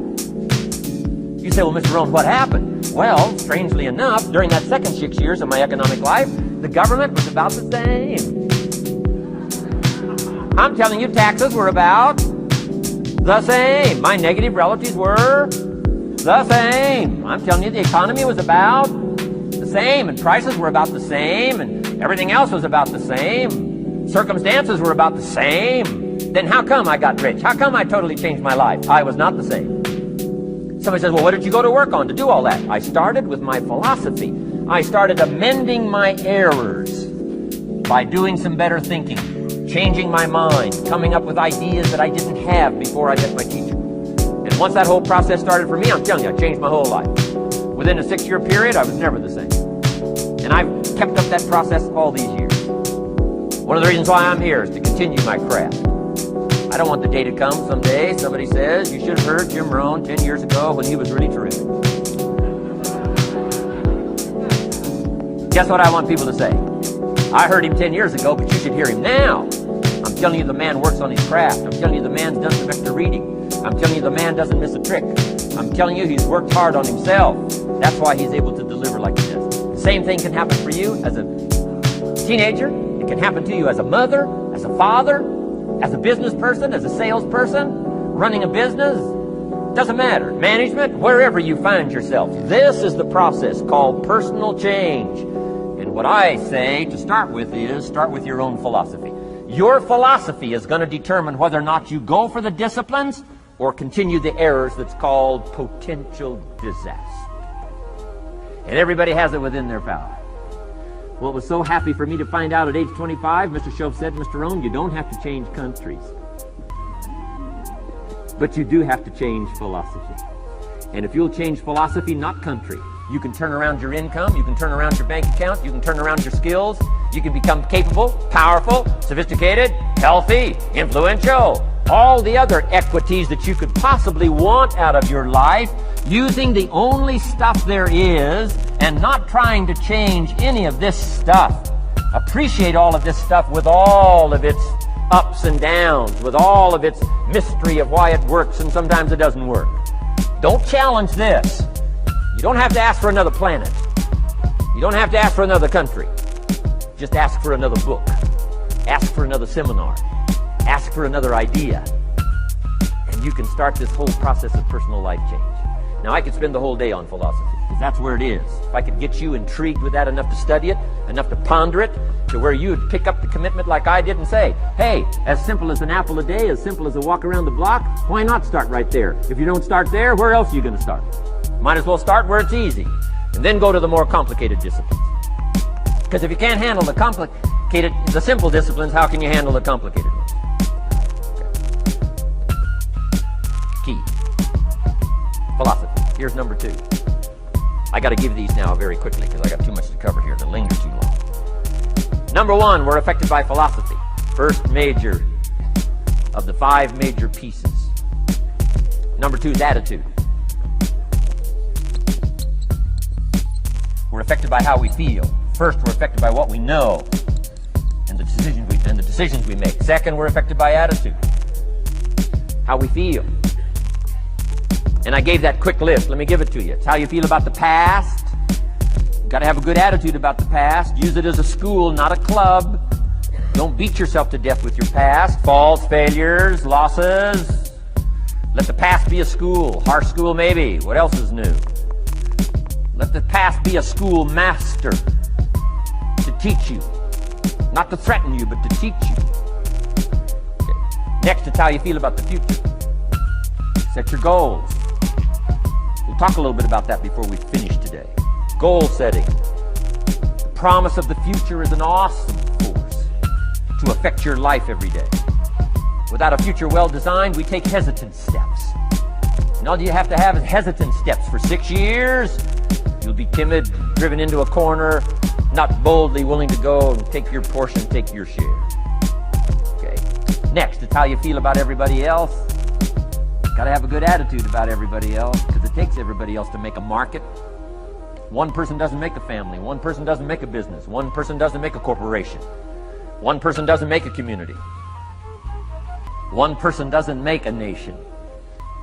You say, well, Mr. Rohn, what happened? Well, strangely enough, during that second 6 years of my economic life, the government was about the same. I'm telling you, taxes were about the same. My negative relatives were the same. I'm telling you, the economy was about the same, and prices were about the same, and everything else was about the same. Circumstances were about the same. Then how come I got rich? How come I totally changed my life? I was not the same. Somebody says, well, what did you go to work on to do all that? I started with my philosophy. I started amending my errors by doing some better thinking, changing my mind, coming up with ideas that I didn't have before I met my teacher. And once that whole process started for me, I'm telling you, I changed my whole life. Within a 6-year period, I was never the same. And I've kept up that process all these years. One of the reasons why I'm here is to continue my craft. I don't want the day to come someday somebody says, you should have heard Jim Rohn 10 years ago when he was really terrific. Guess what I want people to say? I heard him 10 years ago, but you should hear him now. I'm telling you the man works on his craft. I'm telling you the man does some extra reading. I'm telling you the man doesn't miss a trick. I'm telling you he's worked hard on himself. That's why he's able to deliver like he does. The same thing can happen for you as a teenager. It can happen to you as a mother, as a father, as a business person, as a salesperson, running a business. Doesn't matter. Management, wherever you find yourself. This is the process called personal change. And what I say to start with is start with your own philosophy. Your philosophy is going to determine whether or not you go for the disciplines or continue the errors that's called potential disaster. And everybody has it within their power. Well, it was so happy for me to find out at age 25, Mr. Shove said, Mr. Rohn, you don't have to change countries. But you do have to change philosophy. And if you'll change philosophy, not country, you can turn around your income, you can turn around your bank account, you can turn around your skills, you can become capable, powerful, sophisticated, healthy, influential, all the other equities that you could possibly want out of your life, using the only stuff there is and not trying to change any of this stuff. Appreciate all of this stuff with all of its ups and downs, with all of its mystery of why it works and sometimes it doesn't work. Don't challenge this. You don't have to ask for another planet. You don't have to ask for another country. Just ask for another book. Ask for another seminar. Ask for another idea. And you can start this whole process of personal life change. Now, I could spend the whole day on philosophy, because that's where it is. If I could get you intrigued with that enough to study it, enough to ponder it, to where you would pick up the commitment like I did and say, hey, as simple as an apple a day, as simple as a walk around the block, why not start right there? If you don't start there, where else are you going to start? Might as well start where it's easy, and then go to the more complicated disciplines. Because if you can't handle the simple disciplines, how can you handle the complicated ones? Key. Philosophy. Here's number 2. I got to give these now very quickly because I got too much to cover here to linger too long. Number 1, we're affected by philosophy. First major of the 5 major pieces. Number 2 is attitude. We're affected by how we feel. First, we're affected by what we know and the decisions we make. Second, we're affected by attitude. How we feel. And I gave that quick list. Let me give it to you. It's how you feel about the past. You've got to have a good attitude about the past. Use it as a school, not a club. Don't beat yourself to death with your past. Faults, failures, losses. Let the past be a school. Harsh school maybe. What else is new? Let the past be a school master to teach you. Not to threaten you, but to teach you. Okay. Next, it's how you feel about the future. Set your goals. We'll talk a little bit about that before we finish today. Goal setting. The promise of the future is an awesome force to affect your life every day. Without a future well designed, we take hesitant steps. And all you have to have is hesitant steps for 6 years. You'll be timid, driven into a corner, not boldly willing to go and take your portion, take your share. Okay. Next, it's how you feel about everybody else. Got to have a good attitude about everybody else, because it takes everybody else to make a market. One person doesn't make a family. One person doesn't make a business. One person doesn't make a corporation. One person doesn't make a community. One person doesn't make a nation.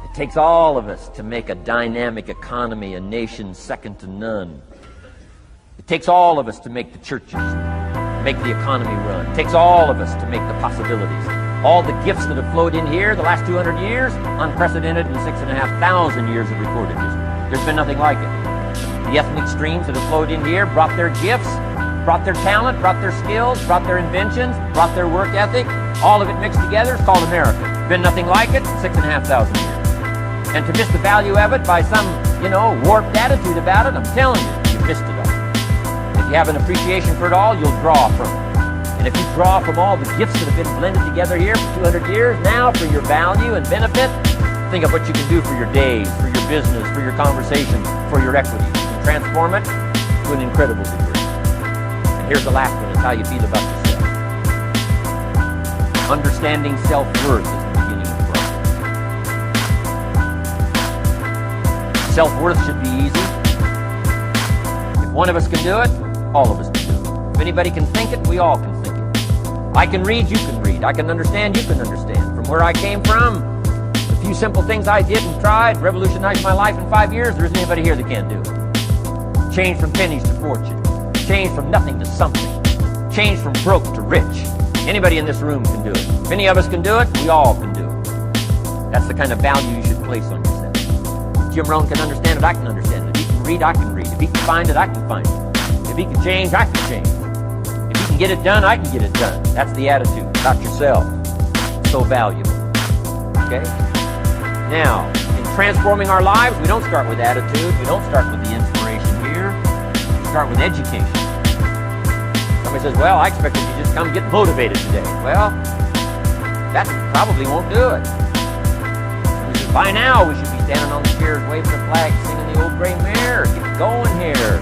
It takes all of us to make a dynamic economy, a nation second to none. It takes all of us to make the churches, make the economy run. It takes all of us to make the possibilities. All the gifts that have flowed in here the last 200 years, unprecedented in 6,500 years of recorded history. There's been nothing like it. The ethnic streams that have flowed in here brought their gifts, brought their talent, brought their skills, brought their inventions, brought their work ethic. All of it mixed together is called America. Been nothing like it in 6,500 years. And to miss the value of it by some, warped attitude about it, I'm telling you, you missed it all. If you have an appreciation for it all, you'll draw from it. And if you draw from all the gifts that have been blended together here for 200 years, now for your value and benefit, think of what you can do for your days, for your business, for your conversations, for your equity. You can transform it to an incredible degree. And here's the last one, is how you feel about yourself. Understanding self-worth is the beginning of the process. Self-worth should be easy. If one of us can do it, all of us can do it. If anybody can think it, we all can think it. I can read, you can read. I can understand, you can understand. From where I came from, the few simple things I did and tried revolutionized my life in 5 years. There isn't anybody here that can't do it. Change from pennies to fortune. Change from nothing to something. Change from broke to rich. Anybody in this room can do it. If any of us can do it, we all can do it. That's the kind of value you should place on yourself. If Jim Rohn can understand it, I can understand it. If he can read, I can read. If he can find it, I can find it. If he can change, I can change. If he can get it done, I can get it done. That's the attitude about yourself. So valuable. Okay? Now, in transforming our lives, we don't start with attitude. We don't start with the inspiration here. We start with education. Somebody says, well, I expected you to just come get motivated today. Well, that probably won't do it. Somebody says, by now, we should be standing on the chairs, waving the flag, singing the old gray mare. Get going here.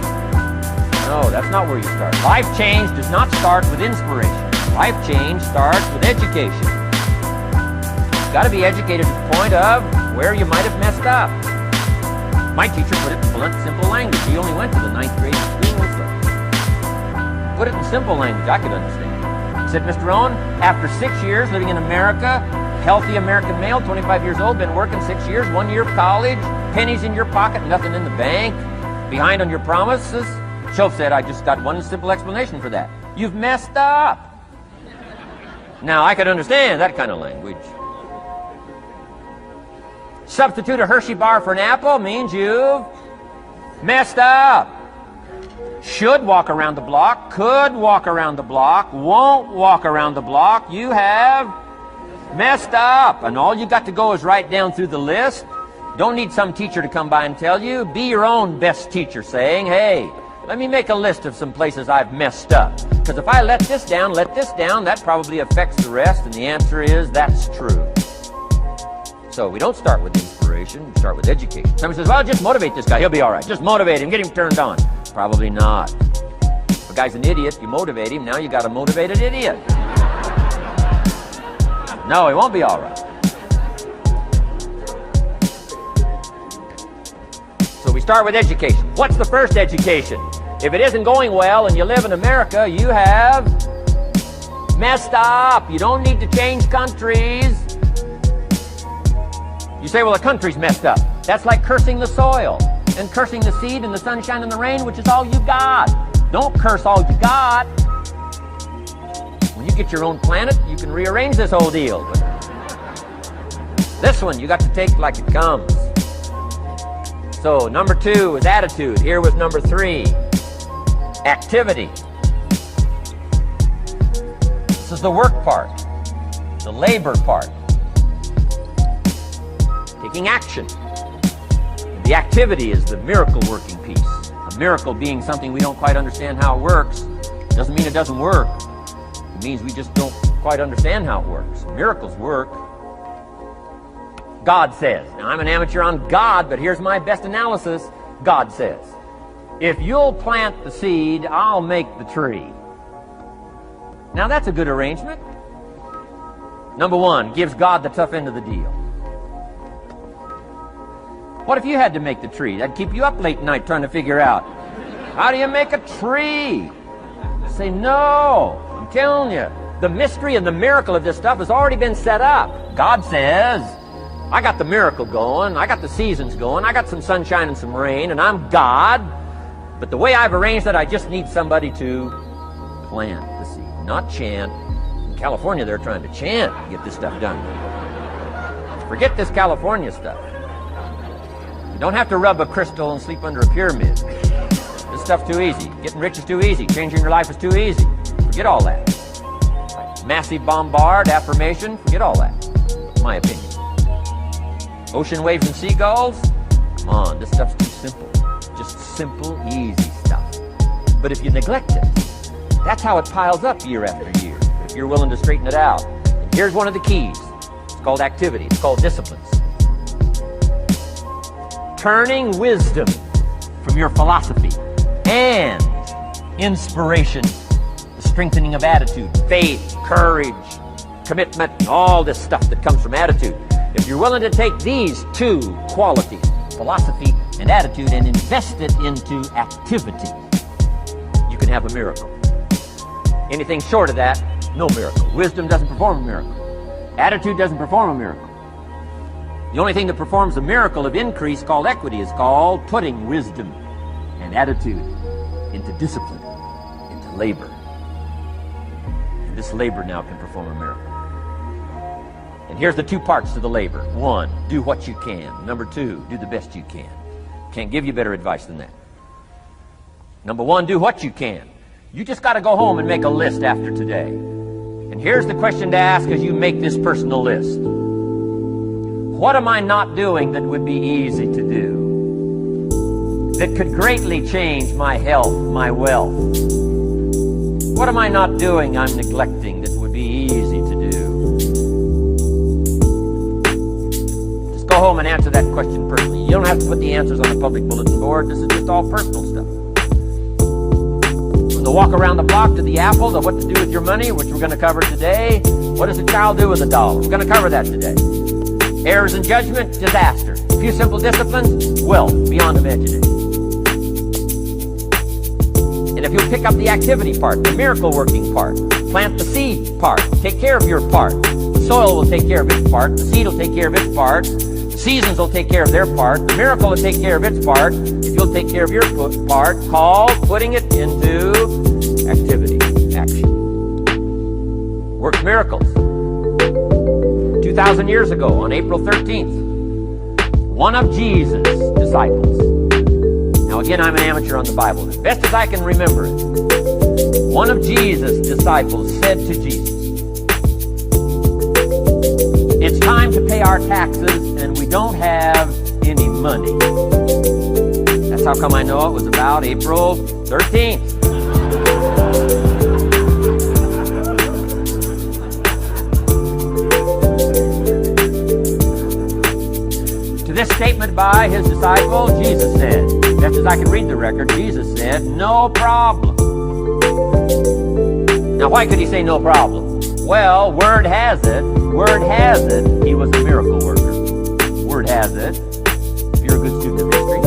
No, that's not where you start. Life change does not start with inspiration. Life change starts with education. You've got to be educated to the point of where you might have messed up. My teacher put it in blunt, simple language. He only went to the 9th grade school, so put it in simple language I could understand. He said, Mr. Rohn, after 6 years living in America, healthy American male, 25 years old, been working 6 years, 1 year of college, pennies in your pocket, nothing in the bank, behind on your promises. Shoaff said, I just got one simple explanation for that. You've messed up. Now, I could understand that kind of language. Substitute a Hershey bar for an apple means you've messed up. Should walk around the block, could walk around the block, won't walk around the block. You have messed up. And all you got to go is write down through the list. Don't need some teacher to come by and tell you. Be your own best teacher saying, hey, let me make a list of some places I've messed up. Because if I let this down, that probably affects the rest. And the answer is, that's true. So we don't start with inspiration, we start with education. Somebody says, well, just motivate this guy, he'll be all right. Just motivate him, get him turned on. Probably not. If a guy's an idiot, you motivate him, now you got a motivated idiot. No, he won't be all right. So we start with education. What's the first education? If it isn't going well and you live in America, you have messed up. You don't need to change countries. You say, well, the country's messed up. That's like cursing the soil and cursing the seed and the sunshine and the rain, which is all you got. Don't curse all you got. When you get your own planet, you can rearrange this whole deal. But this one, you got to take like it comes. So, number 2 was attitude. Here was number 3, activity. This is the work part, the labor part. Taking action. The activity is the miracle working piece. A miracle being something we don't quite understand how it works. Doesn't mean it doesn't work. It means we just don't quite understand how it works. Miracles work. God says. Now, I'm an amateur on God, but here's my best analysis. God says, if you'll plant the seed, I'll make the tree. Now, that's a good arrangement. Number 1, gives God the tough end of the deal. What if you had to make the tree? That'd keep you up late at night trying to figure out, how do you make a tree? Say, no, I'm telling you, the mystery and the miracle of this stuff has already been set up. God says, I got the miracle going, I got the seasons going, I got some sunshine and some rain, and I'm God. But the way I've arranged it, I just need somebody to plant the seed, not chant. In California, they're trying to chant to get this stuff done. Forget this California stuff. You don't have to rub a crystal and sleep under a pyramid. This stuff's too easy. Getting rich is too easy. Changing your life is too easy. Forget all that. Massive bombard, affirmation, forget all that. My opinion. Ocean waves and seagulls? Come on, this stuff's too simple. Just simple, easy stuff. But if you neglect it, that's how it piles up year after year, if you're willing to straighten it out. And here's one of the keys. It's called activity. It's called disciplines. Turning wisdom from your philosophy and inspiration, the strengthening of attitude, faith, courage, commitment, all this stuff that comes from attitude. If you're willing to take these two qualities, philosophy and attitude, and invest it into activity, you can have a miracle. Anything short of that, no miracle. Wisdom doesn't perform a miracle. Attitude doesn't perform a miracle. The only thing that performs a miracle of increase called equity is called putting wisdom and attitude into discipline, into labor. And this labor now can perform a miracle. And here's the two parts to the labor. One, do what you can. Number two, do the best you can. Can't give you better advice than that. Number one, do what you can. You just got to go home and make a list after today. And here's the question to ask as you make this personal list. What am I not doing that would be easy to do? That could greatly change my health, my wealth? What am I not doing I'm neglecting that would be easy to do? Just go home and answer that question personally. You don't have to put the answers on the public bulletin board. This is just all personal stuff. From the walk around the block to the apple to what to do with your money, which we're going to cover today. What does a child do with a dollar? We're going to cover that today. Errors in judgment, disaster. A few simple disciplines, wealth beyond imagination. And if you'll pick up the activity part, the miracle working part, plant the seed part, take care of your part. The soil will take care of its part. The seed will take care of its part. The seasons will take care of their part. The miracle will take care of its part. If you'll take care of your part, called putting it into activity, action. Works miracles. 2,000 years ago, on April 13th, one of Jesus' disciples. Now again, I'm an amateur on the Bible. As best as I can remember it, one of Jesus' disciples said to Jesus, "It's time to pay our taxes and we don't have any money." That's how come I know it was about April 13th. This statement by his disciple, Jesus said, just as I can read the record, Jesus said, "No problem." Now, why could he say no problem? Well, word has it, he was a miracle worker. Word has it, if you're a good student of history,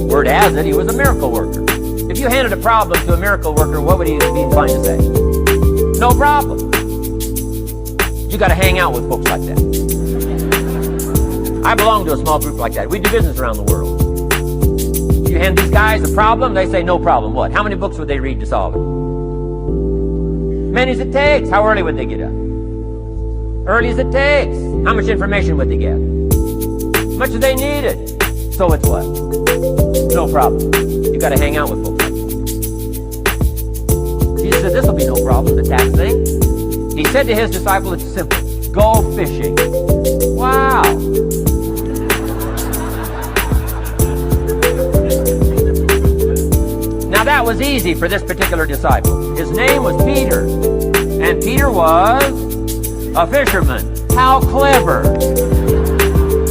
word has it, he was a miracle worker. If you handed a problem to a miracle worker, what would he be inclined to say? No problem. You got to hang out with folks like that. I belong to a small group like that. We do business around the world. You hand these guys a problem, they say, no problem. What? How many books would they read to solve it? Many as it takes. How early would they get up? Early as it takes. How much information would they get? As much as they needed. So it's what? No problem. You got to hang out with folks like that. Jesus said, this will be no problem, the tax thing. He said to his disciple, it's simple. Go fishing. Wow. Now that was easy for this particular disciple. His name was Peter, and Peter was a fisherman. How clever!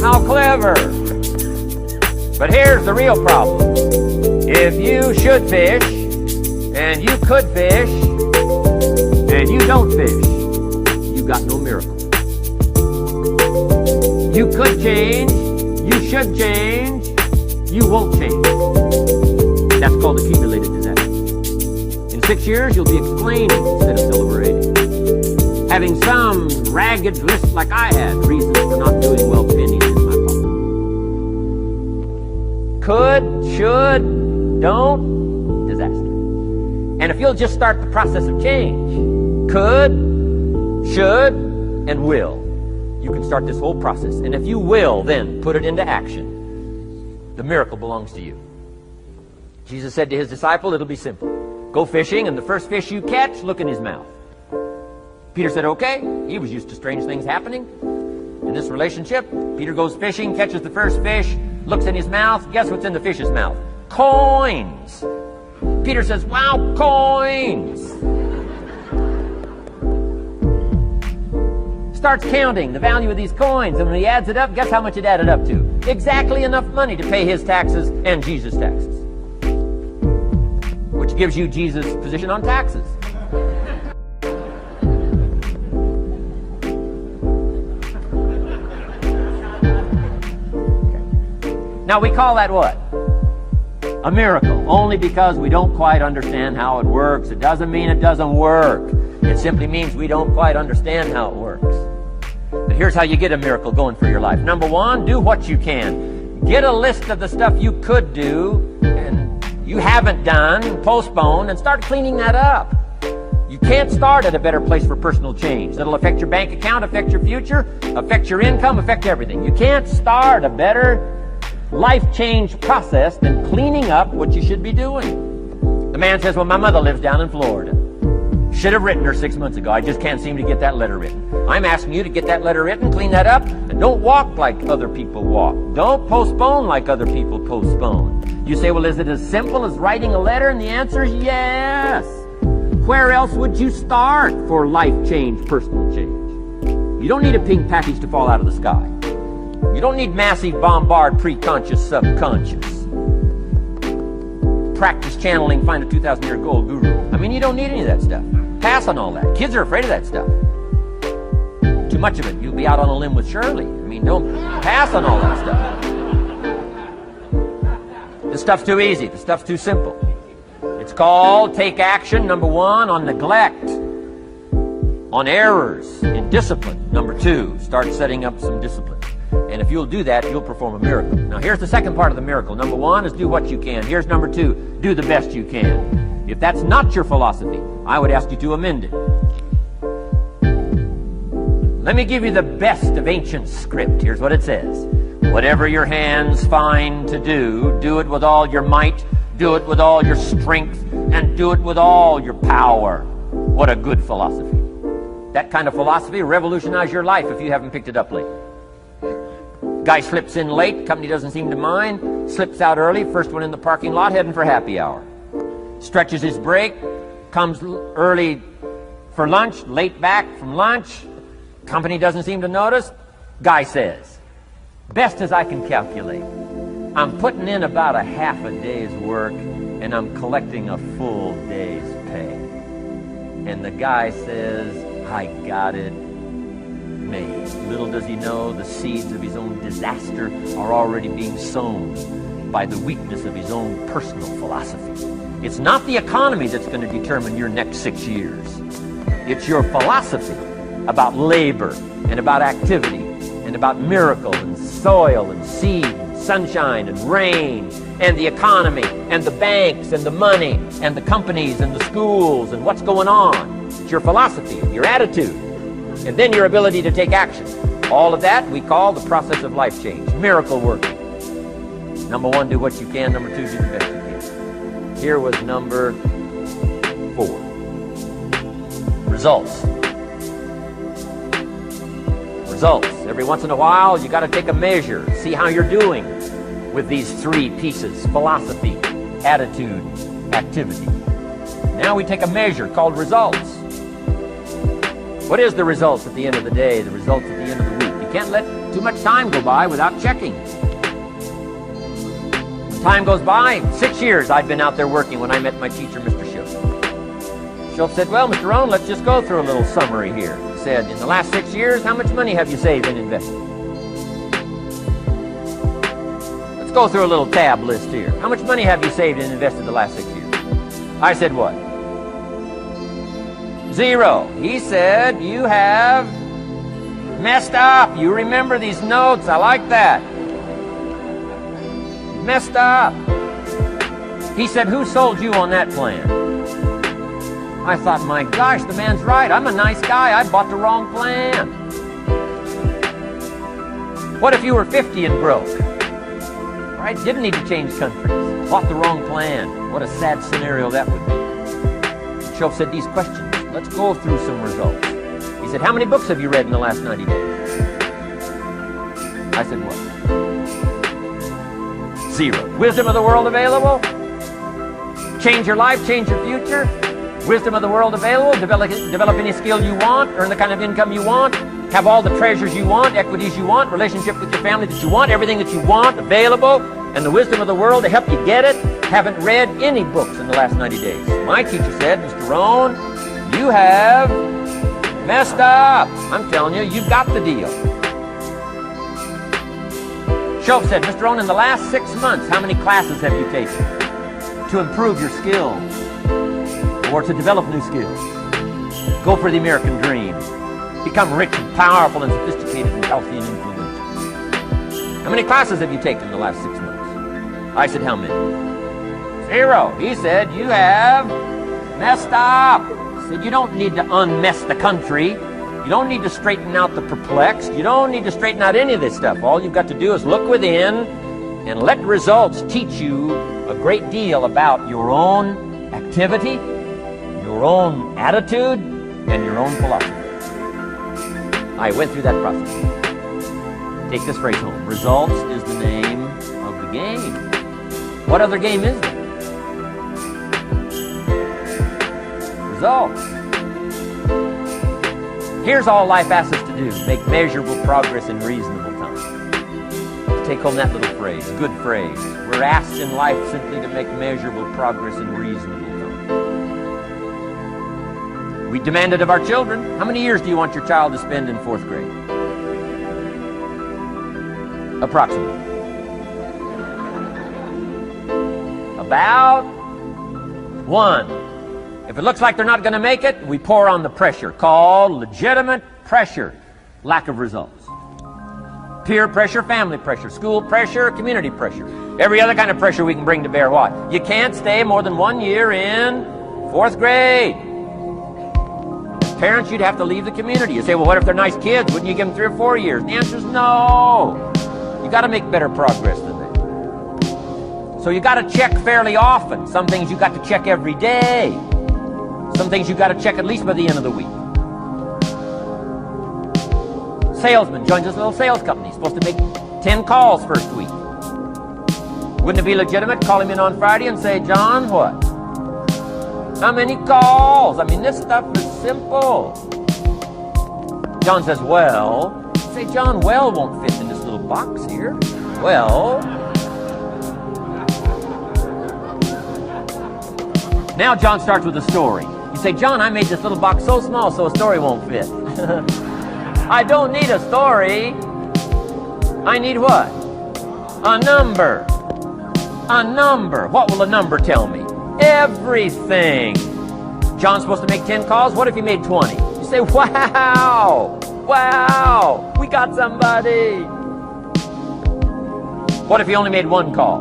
How clever! But here's the real problem. If you should fish, and you could fish, and you don't fish, you got no miracle. You could change, you should change, you won't change. That's called accumulated disaster. In 6 years, you'll be explaining instead of deliberating. Having some ragged list like I had, reasons for not doing well, pennies in my pocket. Could, should, don't, disaster. And if you'll just start the process of change, could, should, and will, you can start this whole process. And if you will, then put it into action, the miracle belongs to you. Jesus said to his disciple, it'll be simple. Go fishing, and the first fish you catch, look in his mouth. Peter said, okay. He was used to strange things happening. And In this relationship, Peter goes fishing, catches the first fish, looks in his mouth. Guess what's in the fish's mouth? Coins. Peter says, wow, coins. Starts counting the value of these coins, and when he adds it up, guess how much it added up to? Exactly enough money to pay his taxes and Jesus' taxes. Which gives you Jesus' position on taxes. Now we call that what? A miracle. Only because we don't quite understand how it works. It doesn't mean it doesn't work. It simply means we don't quite understand how it works. But here's how you get a miracle going for your life. Number one, do what you can. Get a list of the stuff you could do and you haven't done, postpone, and start cleaning that up. You can't start at a better place for personal change. That'll affect your bank account, affect your future, affect your income, affect everything. You can't start a better life change process than cleaning up what you should be doing. The man says, well, my mother lives down in Florida. Should have written her 6 months ago. I just can't seem to get that letter written. I'm asking you to get that letter written, clean that up, and don't walk like other people walk. Don't postpone like other people postpone. You say, well, is it as simple as writing a letter? And the answer is yes. Where else would you start for life change, personal change? You don't need a pink package to fall out of the sky. You don't need massive bombard preconscious, subconscious. Practice channeling, find a 2,000-year gold guru. I mean, you don't need any of that stuff. Pass on all that. Kids are afraid of that stuff. Too much of it. You'll be out on a limb with Shirley. I mean, don't pass on all that stuff. This stuff's too easy. This stuff's too simple. It's called take action, number one, on neglect, on errors, in discipline. Number two, start setting up some discipline. And if you'll do that, you'll perform a miracle. Now, here's the second part of the miracle. Number one is do what you can. Here's number two, do the best you can. If that's not your philosophy, I would ask you to amend it. Let me give you the best of ancient script. Here's what it says. Whatever your hands find to do, do it with all your might, do it with all your strength, and do it with all your power. What a good philosophy. That kind of philosophy will revolutionize your life if you haven't picked it up lately. Guy slips in late, company doesn't seem to mind, slips out early, first one in the parking lot, heading for happy hour. Stretches his break, comes early for lunch, late back from lunch, company doesn't seem to notice. Guy says, best as I can calculate, I'm putting in about a half a day's work and I'm collecting a full day's pay. And the guy says, I got it made. Little does he know the seeds of his own disaster are already being sown by the weakness of his own personal philosophy. It's not the economy that's going to determine your next 6 years. It's your philosophy about labor and about activity and about miracle and soil and seed and sunshine and rain and the economy and the banks and the money and the companies and the schools and what's going on. It's your philosophy, your attitude, and then your ability to take action. All of that we call the process of life change, miracle working. Number one, do what you can. Number two, do the best you can. Here was number 4. Results. Results. Every once in a while, you got to take a measure, see how you're doing with these 3 pieces: philosophy, attitude, activity. Now we take a measure called results. What is the results at the end of the day, the results at the end of the week? You can't let too much time go by without checking. When time goes by, 6 years I'd been out there working when I met my teacher, Mr. Schultz. Schultz said, well, Mr. Rohn, let's just go through a little summary here. He said, in the last 6 years, how much money have you saved and invested? Let's go through a little tab list here. How much money have you saved and invested the last 6 years? I said, what? 0. He said, you have messed up. You remember these notes. I like that. Messed up. He said, who sold you on that plan? I thought, my gosh, the man's right. I'm a nice guy. I bought the wrong plan. What if you were 50 and broke? Right? Didn't need to change countries. Bought the wrong plan. What a sad scenario that would be. Schultz said these questions. Let's go through some results. He said, how many books have you read in the last 90 days? I said, what? 0. Wisdom of the world available? Change your life, change your future? Wisdom of the world available? Develop any skill you want, earn the kind of income you want, have all the treasures you want, equities you want, relationship with your family that you want, everything that you want available, and the wisdom of the world to help you get it. Haven't read any books in the last 90 days. My teacher said, Mr. Rohn, you have messed up. I'm telling you, you've got the deal. Shoaff said, Mr. Rohn, in the last 6 months, how many classes have you taken to improve your skills or to develop new skills? Go for the American dream. Become rich and powerful and sophisticated and healthy and influential. How many classes have you taken in the last 6 months? I said, how many? 0. He said, you have messed up. He said, you don't need to unmess the country. You don't need to straighten out the perplexed. You don't need to straighten out any of this stuff. All you've got to do is look within and let results teach you a great deal about your own activity, your own attitude, and your own philosophy. I went through that process. Take this phrase home. Results is the name of the game. What other game is there? Results. Here's all life asks us to do. Make measurable progress in reasonable time. Take home that little phrase. Good phrase. We're asked in life simply to make measurable progress in reasonable time. We demand it of our children. How many years do you want your child to spend in 4th grade? Approximately. About 1. If it looks like they're not going to make it, we pour on the pressure, called legitimate pressure, lack of results. Peer pressure, family pressure, school pressure, community pressure. Every other kind of pressure we can bring to bear. What? You can't stay more than 1 year in 4th grade. Parents, you'd have to leave the community. You say, well, what if they're nice kids? Wouldn't you give them 3 or 4 years? The answer is no. You got to make better progress than that. So you got to check fairly often. Some things you got to check every day. Some things you got to check at least by the end of the week. Salesman joins this little sales company. He's supposed to make 10 calls first week. Wouldn't it be legitimate to call him in on Friday and say, John, what? How many calls? I mean, this stuff is simple. John says, well. Say, John, well won't fit in this little box here. Well. Now John starts with a story. You say, John, I made this little box so small so a story won't fit. I don't need a story. I need what? A number. A number. What will a number tell me? Everything. John's supposed to make 10 calls. What if he made 20? You say, wow. Wow. We got somebody. What if he only made 1 call?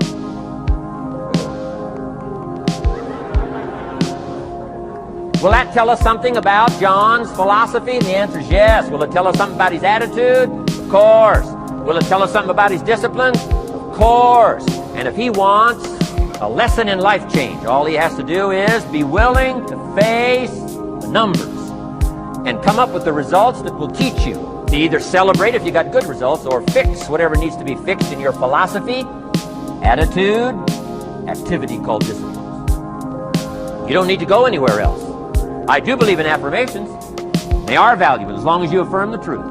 Will that tell us something about John's philosophy? And the answer is yes. Will it tell us something about his attitude? Of course. Will it tell us something about his discipline? Of course. And if he wants a lesson in life change, all he has to do is be willing to face the numbers and come up with the results that will teach you to either celebrate if you got good results or fix whatever needs to be fixed in your philosophy, attitude, activity called discipline. You don't need to go anywhere else. I do believe in affirmations. They are valuable as long as you affirm the truth.